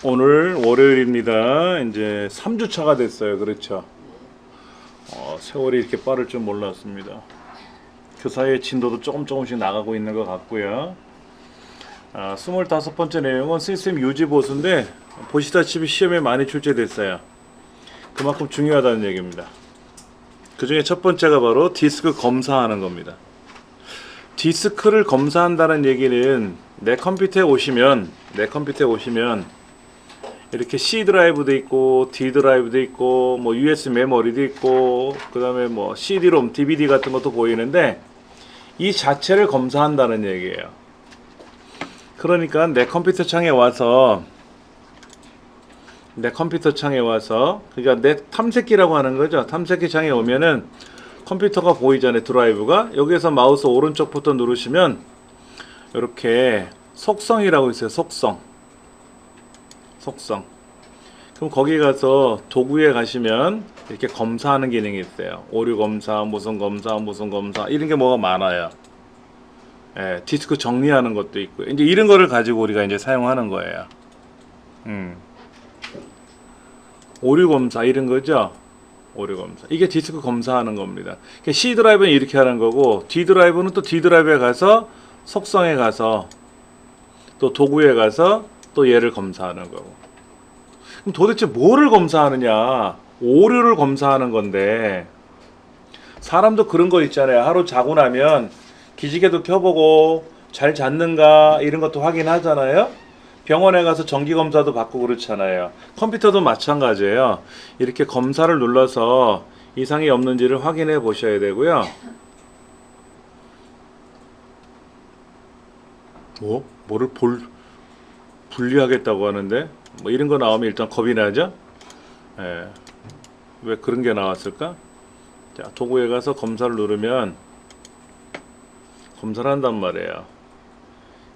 오늘 월요일입니다. 이제 3주차가 됐어요. 그렇죠. 세월이 이렇게 빠를 줄 몰랐습니다. 그 사이에 진도도 조금씩 나가고 있는 것 같고요. 25번째 내용은 시스템 유지 보수인데 보시다시피 시험에 많이 출제됐어요. 그만큼 중요하다는 얘기입니다. 그 중에 첫 번째가 바로 디스크 검사하는 겁니다. 디스크를 검사한다는 얘기는 내 컴퓨터에 오시면 이렇게 C 드라이브도 있고 D 드라이브도 있고 뭐 USB 메모리도 있고 그 다음에 뭐 CD-ROM, DVD 같은 것도 보이는데 이 자체를 검사한다는 얘기예요. 그러니까 내 컴퓨터 창에 와서 그러니까 내 탐색기라고 하는 거죠. 탐색기 창에 오면은 컴퓨터가 보이잖아요. 드라이브가. 여기에서 마우스 오른쪽 버튼 누르시면 이렇게 속성이라고 있어요. 속성. 그럼 거기 가서 도구에 가시면 이렇게 검사하는 기능이 있어요. 오류 검사, 무슨 검사 이런 게 뭐가 많아요. 예, 디스크 정리하는 것도 있고요. 이제 이런 거를 가지고 우리가 이제 사용하는 거예요. 오류 검사 이런 거죠. 오류 검사. 이게 디스크 검사하는 겁니다. C 드라이브는 이렇게 하는 거고 D 드라이브는 또 D 드라이브에 가서 속성에 가서 또 도구에 가서 또 얘를 검사하는 거고. 그럼 도대체 뭐를 검사하느냐? 오류를 검사하는 건데 사람도 그런 거 있잖아요. 하루 자고 나면 기지개도 켜보고 잘 잤는가 이런 것도 확인하잖아요. 병원에 가서 정기검사도 받고 그렇잖아요. 컴퓨터도 마찬가지예요. 이렇게 검사를 눌러서 이상이 없는지를 확인해 보셔야 되고요. 뭐를 분리하겠다고 하는데 뭐 이런 거 나오면 일단 겁이 나죠. 예. 왜 그런 게 나왔을까? 자, 도구에 가서 검사를 누르면 검사를 한단 말이에요.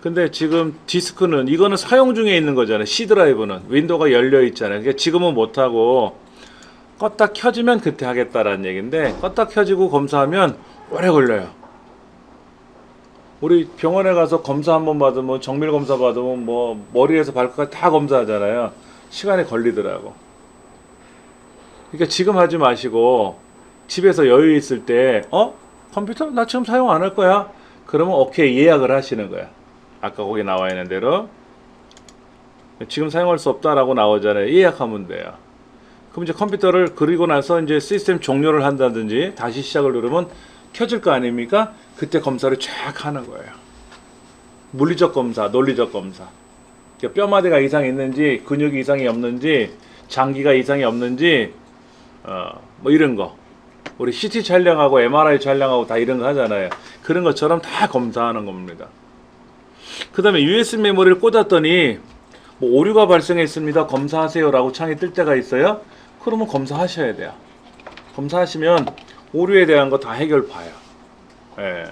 근데 지금 디스크는 이거는 사용 중에 있는 거잖아요. C 드라이브는 윈도우가 열려 있잖아요. 그러니까 지금은 못 하고 껐다 켜지면 그때 하겠다라는 얘기인데 껐다 켜지고 검사하면 오래 걸려요. 우리 병원에 가서 검사 한번 받으면 정밀 검사 받으면 뭐 머리에서 발끝까지 다 검사하잖아요. 시간이 걸리더라고. 그러니까 지금 하지 마시고 집에서 여유 있을 때 컴퓨터 나 지금 사용 안 할 거야. 그러면 오케이 예약을 하시는 거야. 아까 거기 나와 있는 대로 지금 사용할 수 없다라고 나오잖아요. 예약하면 돼요. 그럼 이제 컴퓨터를 그리고 나서 이제 시스템 종료를 한다든지 다시 시작을 누르면 켜질 거 아닙니까? 그때 검사를 쫙 하는 거예요. 물리적 검사, 논리적 검사. 그러니까 뼈마디가 이상이 있는지, 근육이 이상이 없는지, 장기가 이상이 없는지, 뭐 이런 거. 우리 CT 촬영하고 MRI 촬영하고 다 이런 거 하잖아요. 그런 것처럼 다 검사하는 겁니다. 그 다음에 USB 메모리를 꽂았더니 뭐 오류가 발생했습니다. 검사하세요라고 창이 뜰 때가 있어요. 그러면 검사하셔야 돼요. 검사하시면 오류에 대한 거 다 해결 봐요. 예.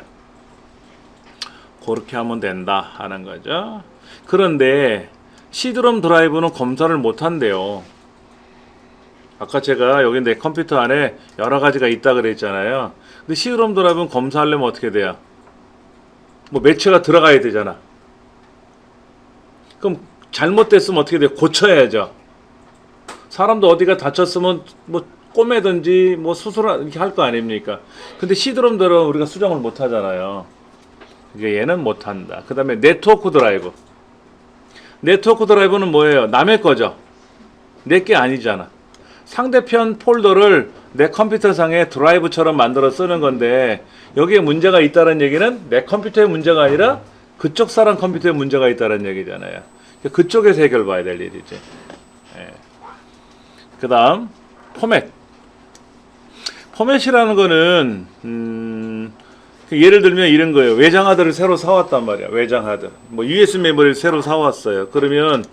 그렇게 하면 된다 하는 거죠. 그런데 CD-ROM 드라이브는 검사를 못 한대요. 아까 제가 여기 내 컴퓨터 안에 여러 가지가 있다 그랬잖아요. 근데 CD-ROM 드라이브는 검사하려면 어떻게 돼요? 뭐 매체가 들어가야 되잖아. 그럼 잘못됐으면 어떻게 돼요? 고쳐야죠. 사람도 어디가 다쳤으면 뭐 꼬매든지 뭐 수술 이렇게 할 거 아닙니까? 근데 CD-ROM들은 우리가 수정을 못 하잖아요. 이게 얘는 못 한다. 그 다음에 네트워크 드라이브. 네트워크 드라이브는 뭐예요? 남의 거죠. 내 게 아니잖아. 상대편 폴더를 내 컴퓨터 상에 드라이브처럼 만들어 쓰는 건데 여기에 문제가 있다는 얘기는 내 컴퓨터에 문제가 아니라 그쪽 사람 컴퓨터에 문제가 있다는 얘기잖아요. 그쪽에서 해결 봐야 될 일이지. 예. 그 다음 포맷이라는 거는 예를 들면 이런 거예요. 외장하드를 새로 사왔단 말이야. 외장하드. 뭐 USB 메모리를 새로 사왔어요. 그러면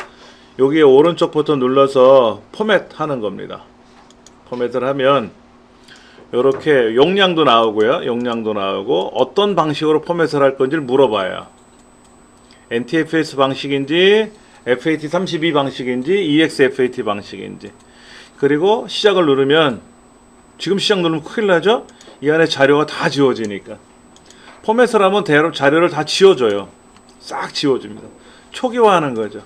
여기에 오른쪽 버튼 눌러서 포맷 하는 겁니다. 포맷을 하면 이렇게 용량도 나오고요. 용량도 나오고 어떤 방식으로 포맷을 할 건지를 물어봐요. NTFS 방식인지 FAT32 방식인지 EXFAT 방식인지. 그리고 시작을 누르면 지금 시작 누르면 큰일 나죠? 이 안에 자료가 다 지워지니까. 포맷을 하면 자료를 다 지워줘요. 싹 지워줍니다. 초기화하는 거죠.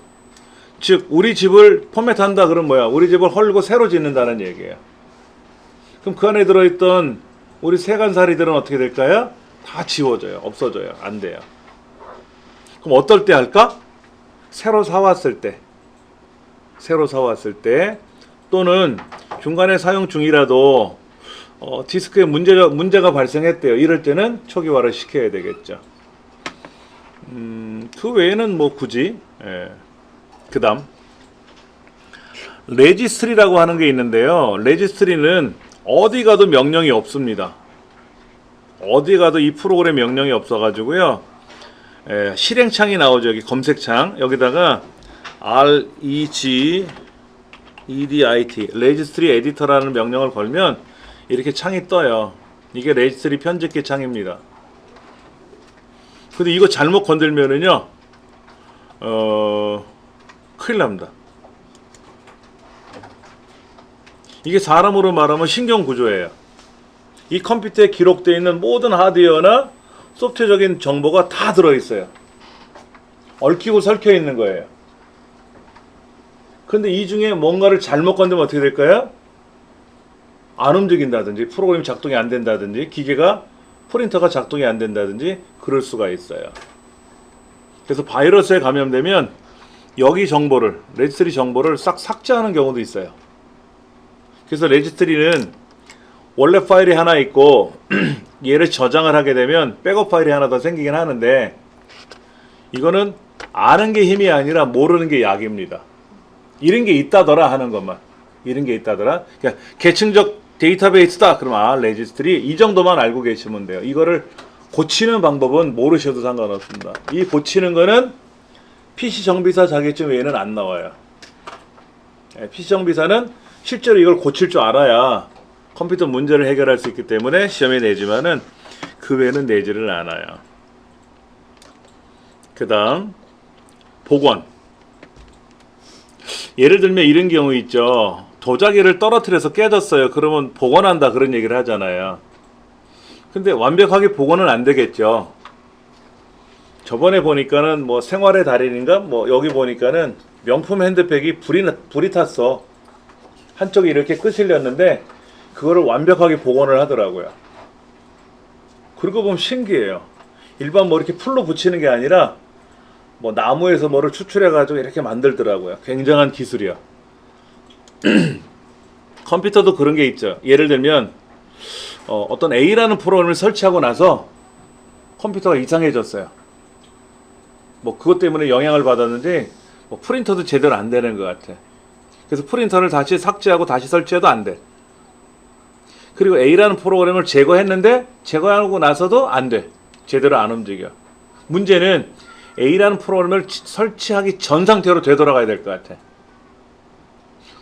즉 우리 집을 포맷한다 그러면 뭐야? 우리 집을 헐고 새로 짓는다는 얘기예요. 그럼 그 안에 들어있던 우리 세간살이들은 어떻게 될까요? 다 지워져요. 없어져요. 안 돼요. 그럼 어떨 때 할까? 새로 사왔을 때. 새로 사왔을 때 또는 중간에 사용 중이라도 디스크에 문제가 발생했대요. 이럴 때는 초기화를 시켜야 되겠죠. 그 외에는 뭐 굳이 그 다음 레지스트리라고 하는 게 있는데요. 레지스트리는 어디 가도 명령이 없습니다. 어디 가도 이 프로그램 명령이 없어가지고요. 실행창이 나오죠. 여기 검색창 여기다가 regedit 레지스트리 에디터라는 명령을 걸면 이렇게 창이 떠요. 이게 레지스트리 편집기 창입니다. 근데 이거 잘못 건들면은요 큰일 납니다. 이게 사람으로 말하면 신경구조예요. 이 컴퓨터에 기록되어 있는 모든 하드웨어나 소프트웨어적인 정보가 다 들어있어요. 얽히고 설켜 있는 거예요. 근데 이 중에 뭔가를 잘못 건드면 어떻게 될까요? 안 움직인다든지 프로그램이 작동이 안 된다든지 기계가 프린터가 작동이 안 된다든지 그럴 수가 있어요. 그래서 바이러스에 감염되면 여기 정보를 레지스트리 정보를 싹 삭제하는 경우도 있어요. 그래서 레지스트리는 원래 파일이 하나 있고 얘를 저장을 하게 되면 백업 파일이 하나 더 생기긴 하는데 이거는 아는 게 힘이 아니라 모르는 게 약입니다. 이런 게 있다더라 하는 것만. 이런 게 있다더라. 그러니까 계층적 데이터베이스다. 그러면 레지스트리 이 정도만 알고 계시면 돼요. 이거를 고치는 방법은 모르셔도 상관없습니다. 이 고치는 거는 PC 정비사 자격증 외에는 안 나와요. PC 정비사는 실제로 이걸 고칠 줄 알아야 컴퓨터 문제를 해결할 수 있기 때문에 시험에 내지만은 그 외에는 내지를 않아요. 그 다음 복원. 예를 들면 이런 경우 있죠. 도자기를 떨어뜨려서 깨졌어요. 그러면 복원한다 그런 얘기를 하잖아요. 근데 완벽하게 복원은 안 되겠죠. 저번에 보니까는 뭐 생활의 달인인가 뭐 여기 보니까는 명품 핸드백이 불이 탔어. 한쪽이 이렇게 끄실렸는데 그거를 완벽하게 복원을 하더라고요. 그러고 보면 신기해요. 일반 뭐 이렇게 풀로 붙이는 게 아니라 뭐 나무에서 뭐를 추출해 가지고 이렇게 만들더라고요. 굉장한 기술이야. 컴퓨터도 그런 게 있죠. 예를 들면 어떤 A라는 프로그램을 설치하고 나서 컴퓨터가 이상해졌어요. 뭐 그것 때문에 영향을 받았는지 뭐 프린터도 제대로 안 되는 것 같아. 그래서 프린터를 다시 삭제하고 다시 설치해도 안 돼. 그리고 A라는 프로그램을 제거했는데 제거하고 나서도 안 돼. 제대로 안 움직여. 문제는 A라는 프로그램을 설치하기 전 상태로 되돌아가야 될 것 같아.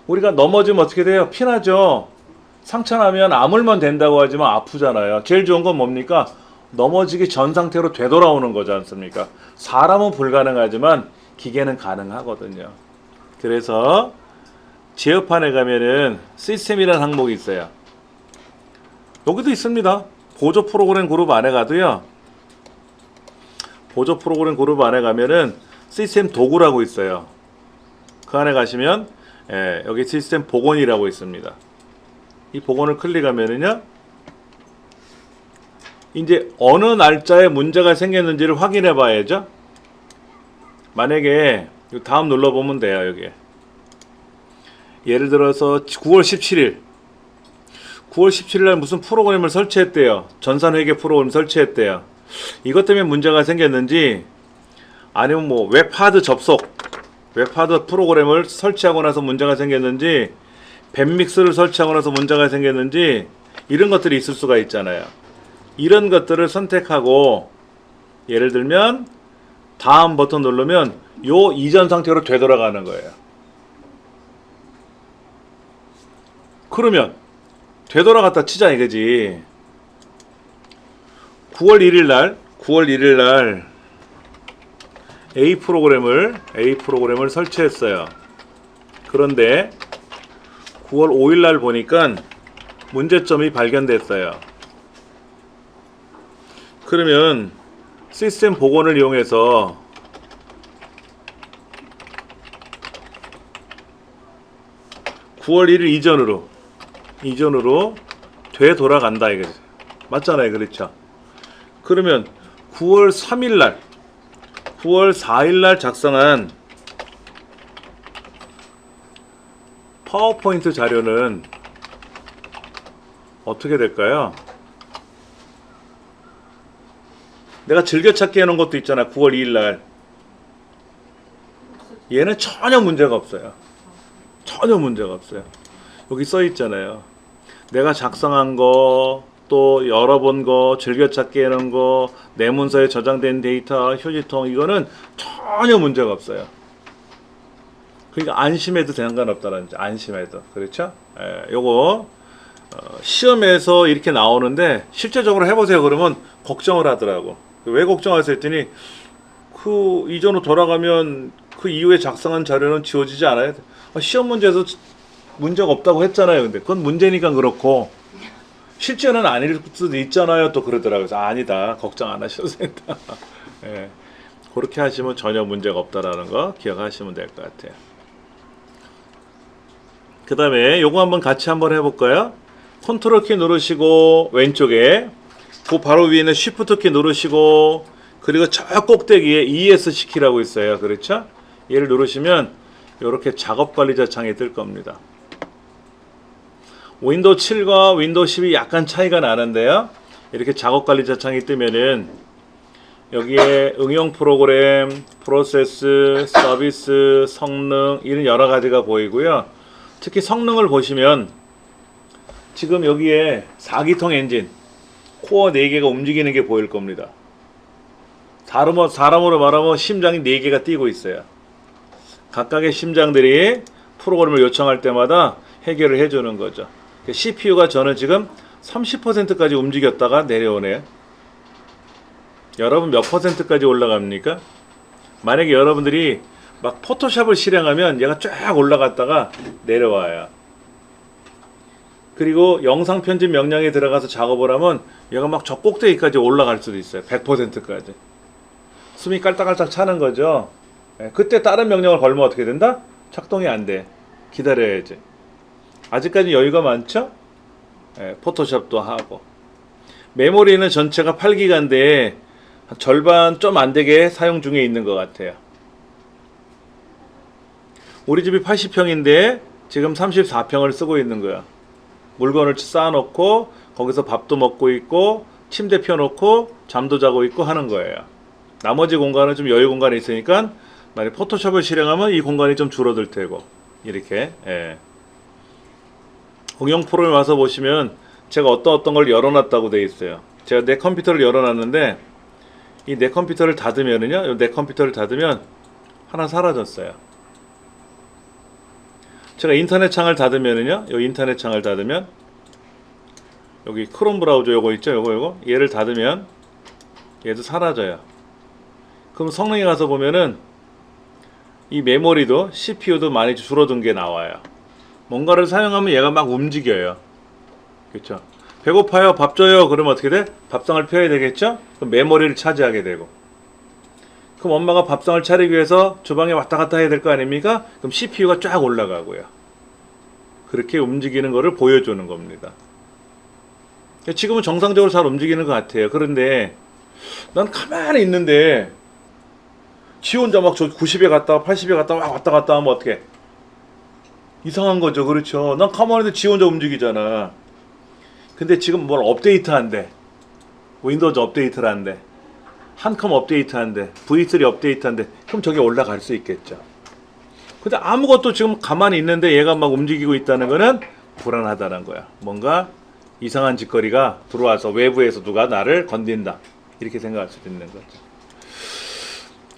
우리가 넘어지면 어떻게 돼요? 피나죠. 상처나면 아물면 된다고 하지만 아프잖아요. 제일 좋은 건 뭡니까? 넘어지기 전 상태로 되돌아오는 거지 않습니까? 사람은 불가능하지만 기계는 가능하거든요. 그래서 제어판에 가면은 시스템이라는 항목이 있어요. 여기도 있습니다. 보조 프로그램 그룹 안에 가도요. 보조 프로그램 그룹 안에 가면은 시스템 도구라고 있어요. 그 안에 가시면 여기 시스템 복원이라고 있습니다. 이 복원을 클릭하면은요. 이제 어느 날짜에 문제가 생겼는지를 확인해 봐야죠. 만약에 다음 눌러보면 돼요. 여기 예를 들어서 9월 17일 9월 17일 날 무슨 프로그램을 설치했대요. 전산회계 프로그램 설치했대요. 이것 때문에 문제가 생겼는지 아니면 뭐 웹하드 접속 웹하드 프로그램을 설치하고 나서 문제가 생겼는지 밴믹스를 설치하고 나서 문제가 생겼는지 이런 것들이 있을 수가 있잖아요. 이런 것들을 선택하고 예를 들면 다음 버튼 누르면 요 이전 상태로 되돌아가는 거예요. 그러면 되돌아갔다 치자 이거지. 9월 1일 날 A 프로그램을 설치했어요. 그런데 9월 5일 날 보니까 문제점이 발견됐어요. 그러면 시스템 복원을 이용해서 9월 1일 이전으로 되돌아간다 이거죠. 맞잖아요. 그렇죠? 그러면 9월 3일 날 9월 4일 날 작성한 파워포인트 자료는 어떻게 될까요? 내가 즐겨찾기 해놓은 것도 있잖아. 9월 2일 날. 얘는 전혀 문제가 없어요. 전혀 문제가 없어요. 여기 써 있잖아요. 내가 작성한 거, 또 열어본 거, 즐겨찾기 해놓은 거, 내 문서에 저장된 데이터, 휴지통, 이거는 전혀 문제가 없어요. 그러니까 안심해도 상관없다는 거. 안심해도. 그렇죠? 예, 요거 시험에서 이렇게 나오는데 실제적으로 해보세요. 그러면 걱정을 하더라고. 왜 걱정하세요? 했더니 그 이전으로 돌아가면 그 이후에 작성한 자료는 지워지지 않아요? 시험 문제에서 문제가 없다고 했잖아요. 근데 그건 문제니까 그렇고 실제는 아닐 수도 있잖아요. 또 그러더라고요. 그래서 아니다. 걱정 안 하셔도 된다. 예, 그렇게 하시면 전혀 문제가 없다라는 거 기억하시면 될 것 같아요. 그 다음에 요거 한번 같이 한번 해볼까요? 컨트롤 키 누르시고 왼쪽에 그 바로 위에는 쉬프트 키 누르시고 그리고 저 꼭대기에 ES 키라고 있어요. 그렇죠? 얘를 누르시면 이렇게 작업 관리자 창이 뜰 겁니다. 윈도우 7과 윈도우 10이 약간 차이가 나는데요. 이렇게 작업 관리자 창이 뜨면은 여기에 응용 프로그램, 프로세스, 서비스, 성능 이런 여러 가지가 보이고요. 특히 성능을 보시면 지금 여기에 4기통 엔진 코어 4개가 움직이는 게 보일 겁니다. 사람으로 말하면 심장이 4개가 뛰고 있어요. 각각의 심장들이 프로그램을 요청할 때마다 해결을 해주는 거죠. CPU가 저는 지금 30%까지 움직였다가 내려오네요. 여러분 몇 %까지 올라갑니까? 만약에 여러분들이 막 포토샵을 실행하면 얘가 쫙 올라갔다가 내려와요. 그리고 영상 편집 명령에 들어가서 작업을 하면 얘가 막 저 꼭대기까지 올라갈 수도 있어요. 100%까지. 숨이 깔딱깔딱 차는 거죠. 그때 다른 명령을 걸면 어떻게 된다? 작동이 안 돼. 기다려야지. 아직까지 여유가 많죠? 포토샵도 하고. 메모리는 전체가 8기가인데 절반 좀 안 되게 사용 중에 있는 것 같아요. 우리 집이 80평인데 지금 34평을 쓰고 있는 거야. 물건을 쌓아놓고 거기서 밥도 먹고 있고 침대 펴놓고 잠도 자고 있고 하는 거예요. 나머지 공간은 좀 여유 공간이 있으니까 만약 포토샵을 실행하면 이 공간이 좀 줄어들 테고 이렇게. 응용 프로그램 와서 보시면 제가 어떤 걸 열어놨다고 되어 있어요. 제가 내 컴퓨터를 열어놨는데 이 내 컴퓨터를 닫으면은요, 내 컴퓨터를 닫으면 하나 사라졌어요. 제가 인터넷 창을 닫으면은요, 이 인터넷 창을 닫으면 여기 크롬 브라우저 요거 있죠, 요거 얘를 닫으면 얘도 사라져요. 그럼 성능에 가서 보면은 이 메모리도 CPU도 많이 줄어든 게 나와요. 뭔가를 사용하면 얘가 막 움직여요. 그렇죠? 배고파요, 밥 줘요. 그러면 어떻게 돼? 밥상을 펴야 되겠죠? 그럼 메모리를 차지하게 되고. 그럼 엄마가 밥상을 차리기 위해서 주방에 왔다 갔다 해야 될 거 아닙니까? 그럼 CPU가 쫙 올라가고요. 그렇게 움직이는 거를 보여주는 겁니다. 지금은 정상적으로 잘 움직이는 것 같아요. 그런데 난 가만히 있는데 지 혼자 막 저 90에 갔다가 80에 갔다가 왔다 갔다 하면 어떡해? 이상한 거죠. 그렇죠? 난 가만히 있는데 지 혼자 움직이잖아. 근데 지금 뭘 업데이트 한대. 윈도우즈 업데이트를 한대. 한컴 업데이트 한대. V3 업데이트 한대. 그럼 저게 올라갈 수 있겠죠. 근데 아무것도 지금 가만히 있는데 얘가 막 움직이고 있다는 거는 불안하다는 거야. 뭔가 이상한 짓거리가 들어와서 외부에서 누가 나를 건든다. 이렇게 생각할 수도 있는 거죠.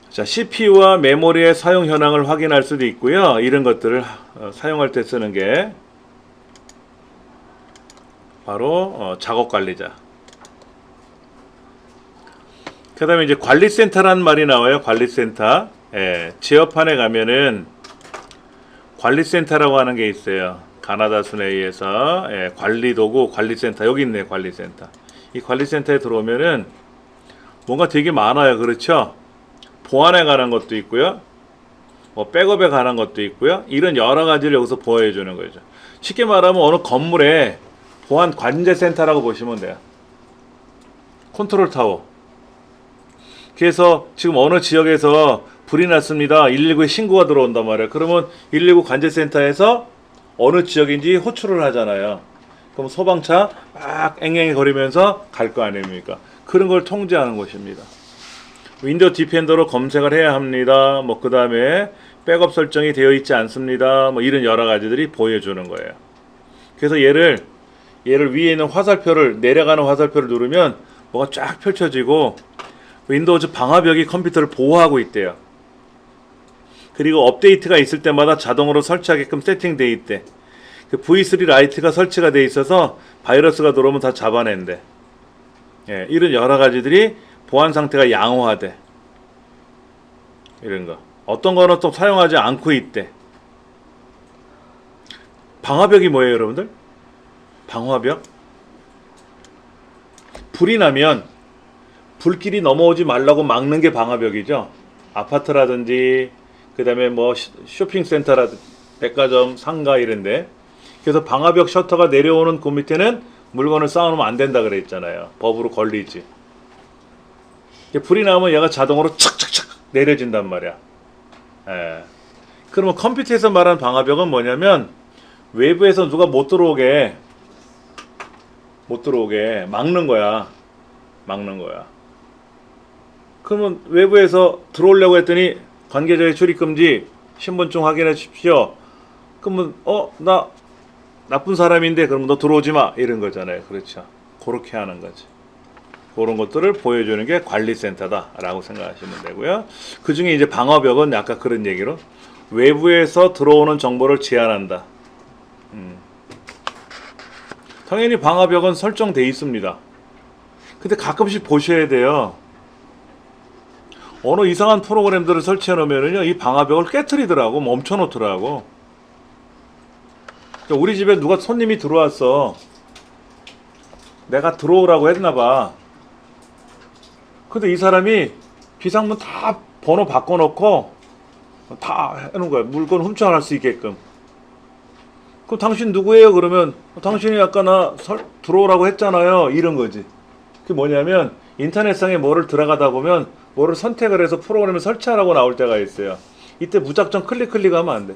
자, CPU와 메모리의 사용 현황을 확인할 수도 있고요. 이런 것들을 사용할 때 쓰는 게 바로 작업 관리자. 그 다음에 이제 관리센터라는 말이 나와요. 관리센터. 지역판에 가면은 관리센터라고 하는 게 있어요. 가나다 순회에서 관리도구 관리센터 여기 있네. 관리센터. 이 관리센터에 들어오면은 뭔가 되게 많아요. 그렇죠? 보안에 관한 것도 있고요. 뭐 백업에 관한 것도 있고요. 이런 여러 가지를 여기서 보여주는 거죠. 쉽게 말하면 어느 건물에 보안 관제 센터라고 보시면 돼요. 컨트롤 타워. 그래서 지금 어느 지역에서 불이 났습니다. 119에 신고가 들어온단 말이에요. 그러면 119 관제센터에서 어느 지역인지 호출을 하잖아요. 그럼 소방차 막 앵앵이 거리면서 갈 거 아닙니까? 그런 걸 통제하는 것입니다. 윈도우 디펜더로 검색을 해야 합니다. 뭐 그 다음에 백업 설정이 되어 있지 않습니다. 뭐 이런 여러 가지들이 보여주는 거예요. 그래서 얘를 위에 있는 화살표를 내려가는 화살표를 누르면 뭐가 쫙 펼쳐지고 윈도우즈 방화벽이 컴퓨터를 보호하고 있대요. 그리고 업데이트가 있을 때마다 자동으로 설치하게끔 세팅되어 있대. 그 V3 라이트가 설치가 되어 있어서 바이러스가 들어오면 다 잡아낸대. 예, 이런 여러 가지들이 보안 상태가 양호하대. 이런 거. 어떤 거는 또 사용하지 않고 있대. 방화벽이 뭐예요, 여러분들? 방화벽? 불이 나면 불길이 넘어오지 말라고 막는 게 방화벽이죠. 아파트라든지 그 다음에 뭐 쇼핑센터라든지 백화점, 상가 이런데. 그래서 방화벽 셔터가 내려오는 그 밑에는 물건을 쌓아놓으면 안 된다 그랬잖아요. 법으로 걸리지. 불이 나면 얘가 자동으로 착착착 내려진단 말이야. 예. 그러면 컴퓨터에서 말하는 방화벽은 뭐냐면 외부에서 누가 못 들어오게 막는 거야. 그러면 외부에서 들어오려고 했더니 관계자의 출입금지 신분증 확인해 주십시오. 그러면 나 나쁜 사람인데 그러면 너 들어오지 마 이런 거잖아요. 그렇죠. 그렇게 하는 거지. 그런 것들을 보여주는 게 관리센터다라고 생각하시면 되고요. 그 중에 이제 방화벽은 아까 그런 얘기로 외부에서 들어오는 정보를 제한한다. 당연히 방화벽은 설정돼 있습니다. 근데 가끔씩 보셔야 돼요. 어느 이상한 프로그램들을 설치해 놓으면요, 이 방화벽을 깨트리더라고, 멈춰 놓더라고. 우리 집에 누가 손님이 들어왔어. 내가 들어오라고 했나봐. 근데 이 사람이 비상문 다 번호 바꿔놓고 다 해놓은 거야. 물건 훔쳐갈 수 있게끔. 그럼 당신 누구예요? 그러면 당신이 아까 나 들어오라고 했잖아요. 이런 거지. 그게 뭐냐면 인터넷상에 뭐를 들어가다 보면 뭐를 선택을 해서 프로그램을 설치하라고 나올 때가 있어요. 이때 무작정 클릭하면 안 돼.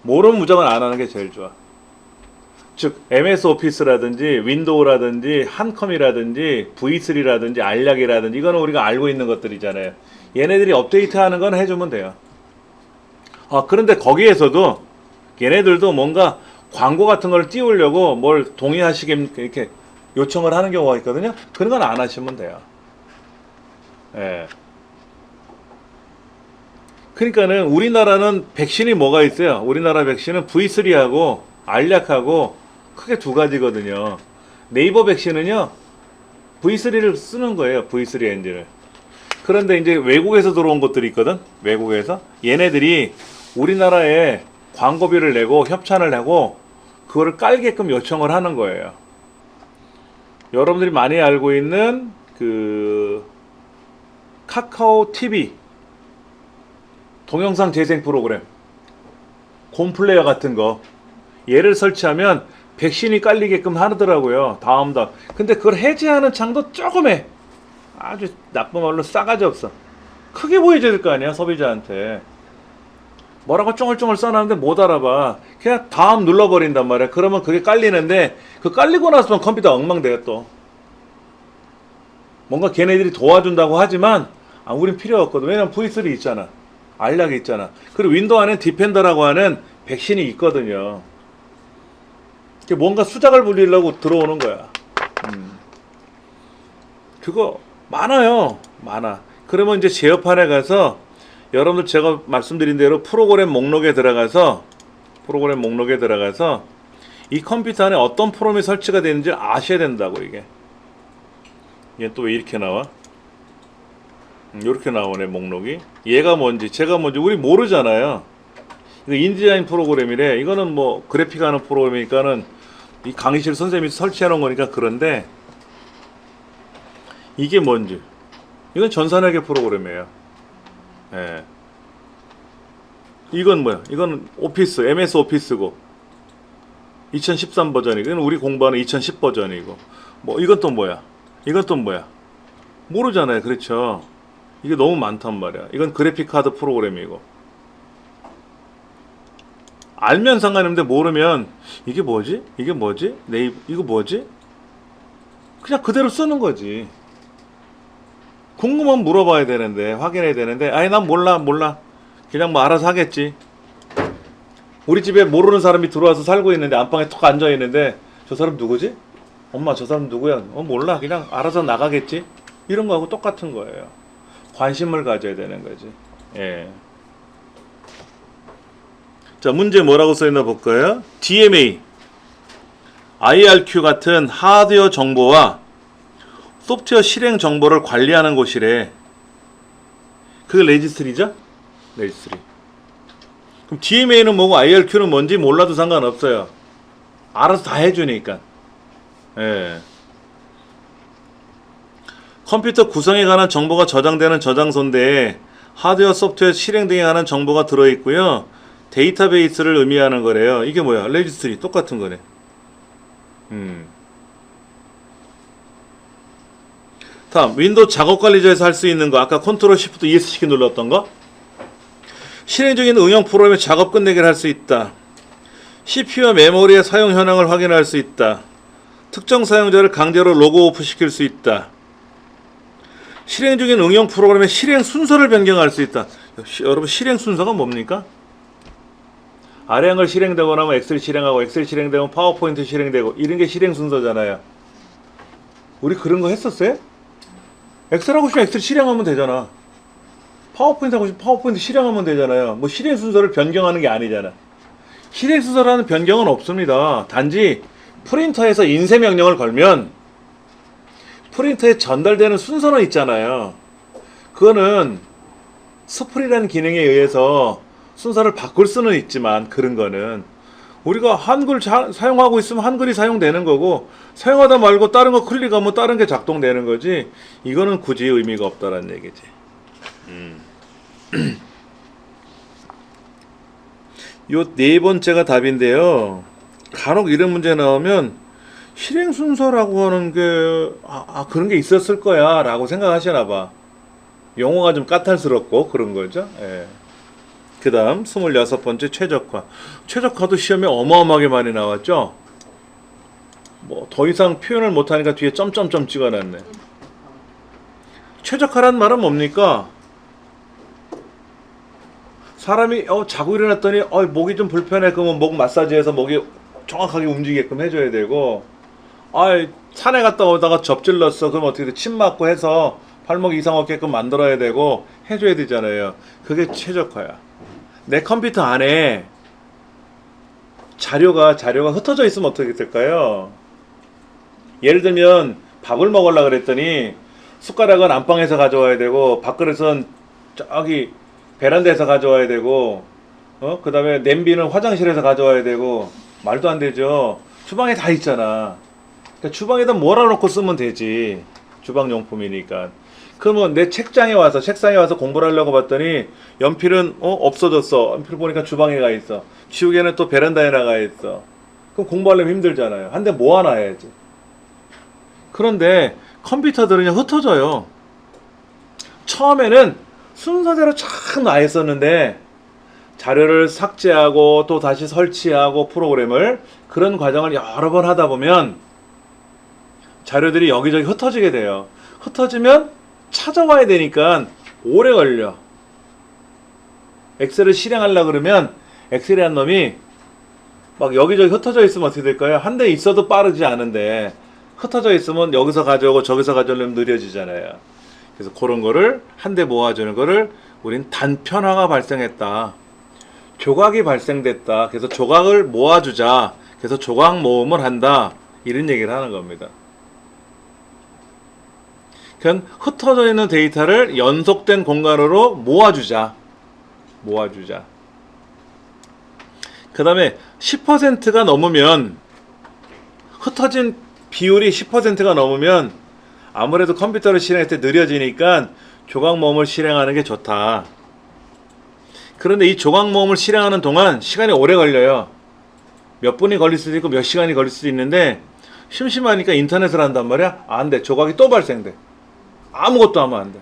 모르면 무작은 안 하는 게 제일 좋아. 즉 MS 오피스라든지 윈도우라든지 한컴이라든지 V3라든지 알약이라든지 이거는 우리가 알고 있는 것들이잖아요. 얘네들이 업데이트하는 건 해주면 돼요. 그런데 거기에서도 얘네들도 뭔가 광고 같은 걸 띄우려고 뭘 동의하시게 이렇게 요청을 하는 경우가 있거든요. 그런 건 안 하시면 돼요. 예. 그러니까는 우리나라는 백신이 뭐가 있어요? 우리나라 백신은 V3하고 알약하고 크게 두 가지거든요. 네이버 백신은요, V3를 쓰는 거예요. V3 엔진을. 그런데 이제 외국에서 들어온 것들이 있거든. 외국에서 얘네들이 우리나라에 광고비를 내고 협찬을 하고 그거를 깔게끔 요청을 하는 거예요. 여러분들이 많이 알고 있는 그 카카오 TV 동영상 재생 프로그램 곰플레이어 같은 거 얘를 설치하면 백신이 깔리게끔 하더라고요. 다음다. 근데 그걸 해제하는 창도 조금해. 아주 나쁜 말로 싸가지 없어. 크게 보여줘야 될 거 아니야, 소비자한테. 뭐라고 쫑글쫑글 써놨는데 못 알아봐. 그냥 다음 눌러버린단 말이야. 그러면 그게 깔리는데 그 깔리고 나서는 컴퓨터 엉망돼요 또. 뭔가 걔네들이 도와준다고 하지만 우린 필요 없거든. 왜냐면 V3 있잖아. 알약이 있잖아. 그리고 윈도우 안에 디펜더라고 하는 백신이 있거든요. 뭔가 수작을 부리려고 들어오는 거야. 그거 많아요. 많아. 그러면 이제 제어판에 가서 여러분들 제가 말씀드린 대로 프로그램 목록에 들어가서 이 컴퓨터 안에 어떤 프로그램이 설치가 되는지 아셔야 된다고. 이게 얘 또 왜 이렇게 나와? 이렇게 나오네 목록이. 얘가 뭔지 제가 뭔지 우리 모르잖아요. 이거 인디자인 프로그램이래. 이거는 뭐 그래픽 하는 프로그램이니까는 이 강의실 선생님이 설치해 놓은 거니까. 그런데 이게 뭔지, 이건 전산회계 프로그램이에요. 예. 이건 뭐야? 이건 오피스, MS 오피스고 2013 버전이고, 이건 우리 공부하는 2010 버전이고, 뭐 이건 또 뭐야? 이건 또 뭐야? 모르잖아요. 그렇죠? 이게 너무 많단 말이야. 이건 그래픽 카드 프로그램이고. 알면 상관없는데 모르면 이게 뭐지? 이게 뭐지? 이거 뭐지? 그냥 그대로 쓰는 거지. 궁금하면 물어봐야 되는데, 확인해야 되는데, 아니 난 몰라 그냥 뭐 알아서 하겠지. 우리 집에 모르는 사람이 들어와서 살고 있는데, 안방에 툭 앉아 있는데, 저 사람 누구지? 엄마 저 사람 누구야? 몰라, 그냥 알아서 나가겠지. 이런 거하고 똑같은 거예요. 관심을 가져야 되는 거지. 예. 자, 문제 뭐라고 써있나 볼까요? DMA, IRQ 같은 하드웨어 정보와 소프트웨어 실행 정보를 관리하는 곳이래. 그게 레지스트리죠? 레지스트리. 그럼 DMA는 뭐고 IRQ는 뭔지 몰라도 상관없어요. 알아서 다 해주니까. 예. 컴퓨터 구성에 관한 정보가 저장되는 저장소인데 하드웨어, 소프트웨어 실행 등에 관한 정보가 들어있고요. 데이터베이스를 의미하는 거래요. 이게 뭐야? 레지스트리 똑같은 거네. 다음, 윈도우 작업관리자에서 할 수 있는 거. 아까 컨트롤 시프트 ESC 키 눌렀던 거. 실행 중인 응용 프로그램의 작업 끝내기를 할 수 있다. CPU와 메모리의 사용 현황을 확인할 수 있다. 특정 사용자를 강제로 로그 오프 시킬 수 있다. 실행 중인 응용 프로그램의 실행 순서를 변경할 수 있다. 여러분, 실행 순서가 뭡니까? 아래 한글 실행되고 나면 엑셀 실행하고, 엑셀 실행되면 파워포인트 실행되고, 이런 게 실행 순서잖아요. 우리 그런 거 했었어요? 엑셀 하고 싶으면 엑셀 실행하면 되잖아. 파워포인트 하고 싶으면 파워포인트 실행하면 되잖아요. 뭐 실행 순서를 변경하는 게 아니잖아. 실행 순서라는 변경은 없습니다. 단지 프린터에서 인쇄 명령을 걸면 프린터에 전달되는 순서는 있잖아요. 그거는 스프리라는 기능에 의해서 순서를 바꿀 수는 있지만, 그런 거는 우리가 한글 사용하고 있으면 한글이 사용되는 거고, 사용하다 말고 다른 거 클릭하면 다른 게 작동되는 거지. 이거는 굳이 의미가 없다라는 얘기지. 요 네 번째가 답인데요. 간혹 이런 문제 나오면 실행 순서라고 하는 게 그런 게 있었을 거야 라고 생각하시나 봐. 용어가 좀 까탈스럽고 그런 거죠. 예. 그 다음 26번째 최적화. 최적화도 시험에 어마어마하게 많이 나왔죠. 뭐 더 이상 표현을 못하니까 뒤에 점점점 찍어놨네. 최적화란 말은 뭡니까? 사람이 자고 일어났더니 목이 좀 불편해. 그러면 목 마사지해서 목이 정확하게 움직이게끔 해줘야 되고, 산에 갔다 오다가 접질렀어. 그럼 어떻게 돼? 침 맞고 해서 발목 이상 없게끔 만들어야 되고 해줘야 되잖아요. 그게 최적화야. 내 컴퓨터 안에 자료가 흩어져 있으면 어떻게 될까요? 예를 들면 밥을 먹으려고 그랬더니 숟가락은 안방에서 가져와야 되고, 밥그릇은 저기 베란다에서 가져와야 되고, 그 다음에 냄비는 화장실에서 가져와야 되고, 말도 안 되죠. 주방에 다 있잖아. 그러니까 주방에다 몰아놓고 쓰면 되지. 주방용품이니까. 그러면 내 책상에 와서 공부를 하려고 봤더니 연필은 없어졌어. 연필 보니까 주방에 가 있어. 지우개는 또 베란다에 나가 있어. 그럼 공부하려면 힘들잖아요. 한 대 모아놔야지. 그런데 컴퓨터들은 흩어져요. 처음에는 순서대로 쫙 놔 있었는데 자료를 삭제하고 또 다시 설치하고 프로그램을, 그런 과정을 여러 번 하다 보면 자료들이 여기저기 흩어지게 돼요. 흩어지면 찾아와야 되니까 오래 걸려. 엑셀을 실행하려고 그러면 엑셀이란 놈이 막 여기저기 흩어져 있으면 어떻게 될까요? 한 대 있어도 빠르지 않은데 흩어져 있으면 여기서 가져오고 저기서 가져오려면 느려지잖아요. 그래서 그런 거를 한 대 모아주는 거를 우린 단편화가 발생했다. 조각이 발생됐다. 그래서 조각을 모아주자. 그래서 조각 모음을 한다. 이런 얘기를 하는 겁니다. 그냥 흩어져 있는 데이터를 연속된 공간으로 모아주자. 그 다음에 10%가 넘으면, 흩어진 비율이 10%가 넘으면 아무래도 컴퓨터를 실행할 때 느려지니까 조각 모음을 실행하는 게 좋다. 그런데 이 조각 모음을 실행하는 동안 시간이 오래 걸려요. 몇 분이 걸릴 수도 있고 몇 시간이 걸릴 수도 있는데 심심하니까 인터넷을 한단 말이야. 안 돼. 조각이 또 발생돼. 아무것도 하면 안 돼.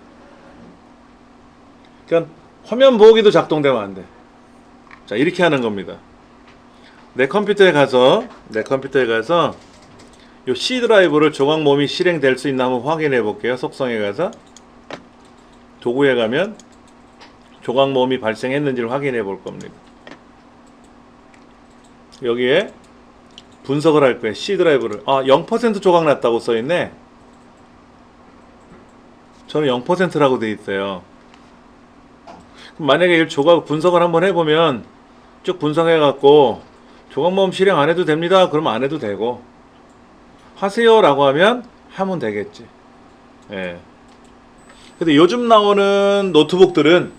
그러니까 화면 보기도 작동되면 안 돼. 자, 이렇게 하는 겁니다. 내 컴퓨터에 가서 이 C 드라이브를 조각 모음이 실행될 수 있나 한번 확인해 볼게요. 속성에 가서 도구에 가면 조각 모음이 발생했는지를 확인해 볼 겁니다. 여기에 분석을 할 거예요. C 드라이브를. 0% 조각 났다고 써있네. 저는 0%라고 돼 있어요. 만약에 이 조각 분석을 한번 해보면 쭉 분석해 갖고 조각 모음 실행 안 해도 됩니다. 그러면 안 해도 되고, 하세요 라고 하면 되겠지. 예. 근데 요즘 나오는 노트북들은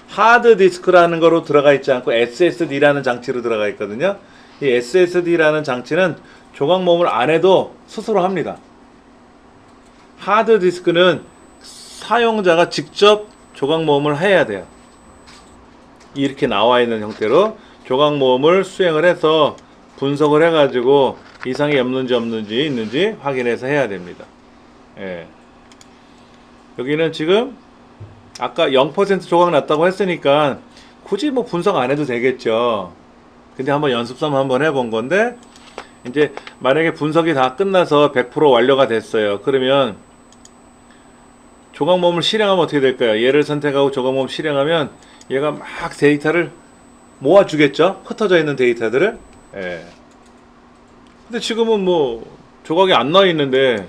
하드디스크라는 거로 들어가 있지 않고 SSD라는 장치로 들어가 있거든요. 이 SSD라는 장치는 조각 모음을 안 해도 스스로 합니다. 하드디스크는 사용자가 직접 조각 모음을 해야 돼요. 이렇게 나와 있는 형태로 조각 모음을 수행을 해서 분석을 해가지고 이상이 없는지 있는지 확인해서 해야 됩니다. 예. 여기는 지금 아까 0% 조각 났다고 했으니까 굳이 뭐 분석 안 해도 되겠죠. 근데 한번 연습삼아 한번 해본 건데, 이제 만약에 분석이 다 끝나서 100% 완료가 됐어요. 그러면 조각 모음을 실행하면 어떻게 될까요? 얘를 선택하고 조각 모음 실행하면 얘가 막 데이터를 모아주겠죠? 흩어져 있는 데이터들을. 예. 근데 지금은 뭐 조각이 안 나와 있는데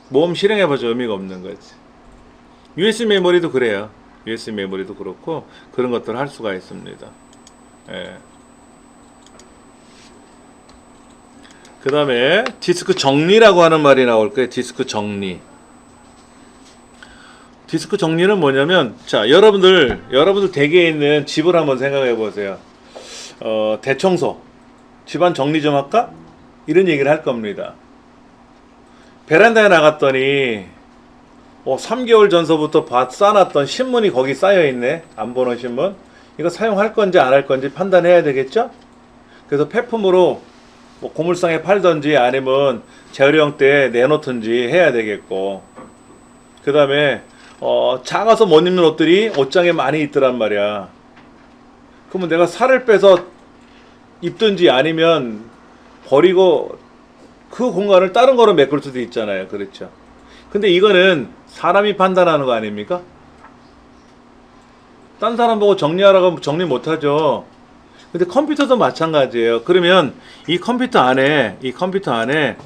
모음 실행해봐도 의미가 없는 거지. USB 메모리도 그래요. USB 메모리도 그렇고 그런 것들을 할 수가 있습니다. 예. 그 다음에 디스크 정리라고 하는 말이 나올 거예요. 디스크 정리. 디스크 정리는 뭐냐면, 자, 여러분들 댁에 있는 집을 한번 생각해 보세요. 대청소, 집안 정리 좀 할까? 이런 얘기를 할 겁니다. 베란다에 나갔더니 3개월 전서부터 쌓아놨던 신문이 거기 쌓여있네. 안 보는 신문. 이거 사용할 건지 안 할 건지 판단해야 되겠죠? 그래서 폐품으로 뭐 고물상에 팔던지 아니면 재활용 때 내놓든지 해야 되겠고, 그 다음에 작아서 못 입는 옷들이 옷장에 많이 있더란 말이야. 그러면 내가 살을 빼서 입든지 아니면 버리고 그 공간을 다른 거로 메꿀 수도 있잖아요. 그렇죠? 근데 이거는 사람이 판단하는 거 아닙니까? 딴 사람 보고 정리하라고 하면 정리 못하죠. 근데 컴퓨터도 마찬가지예요. 그러면 이 컴퓨터 안에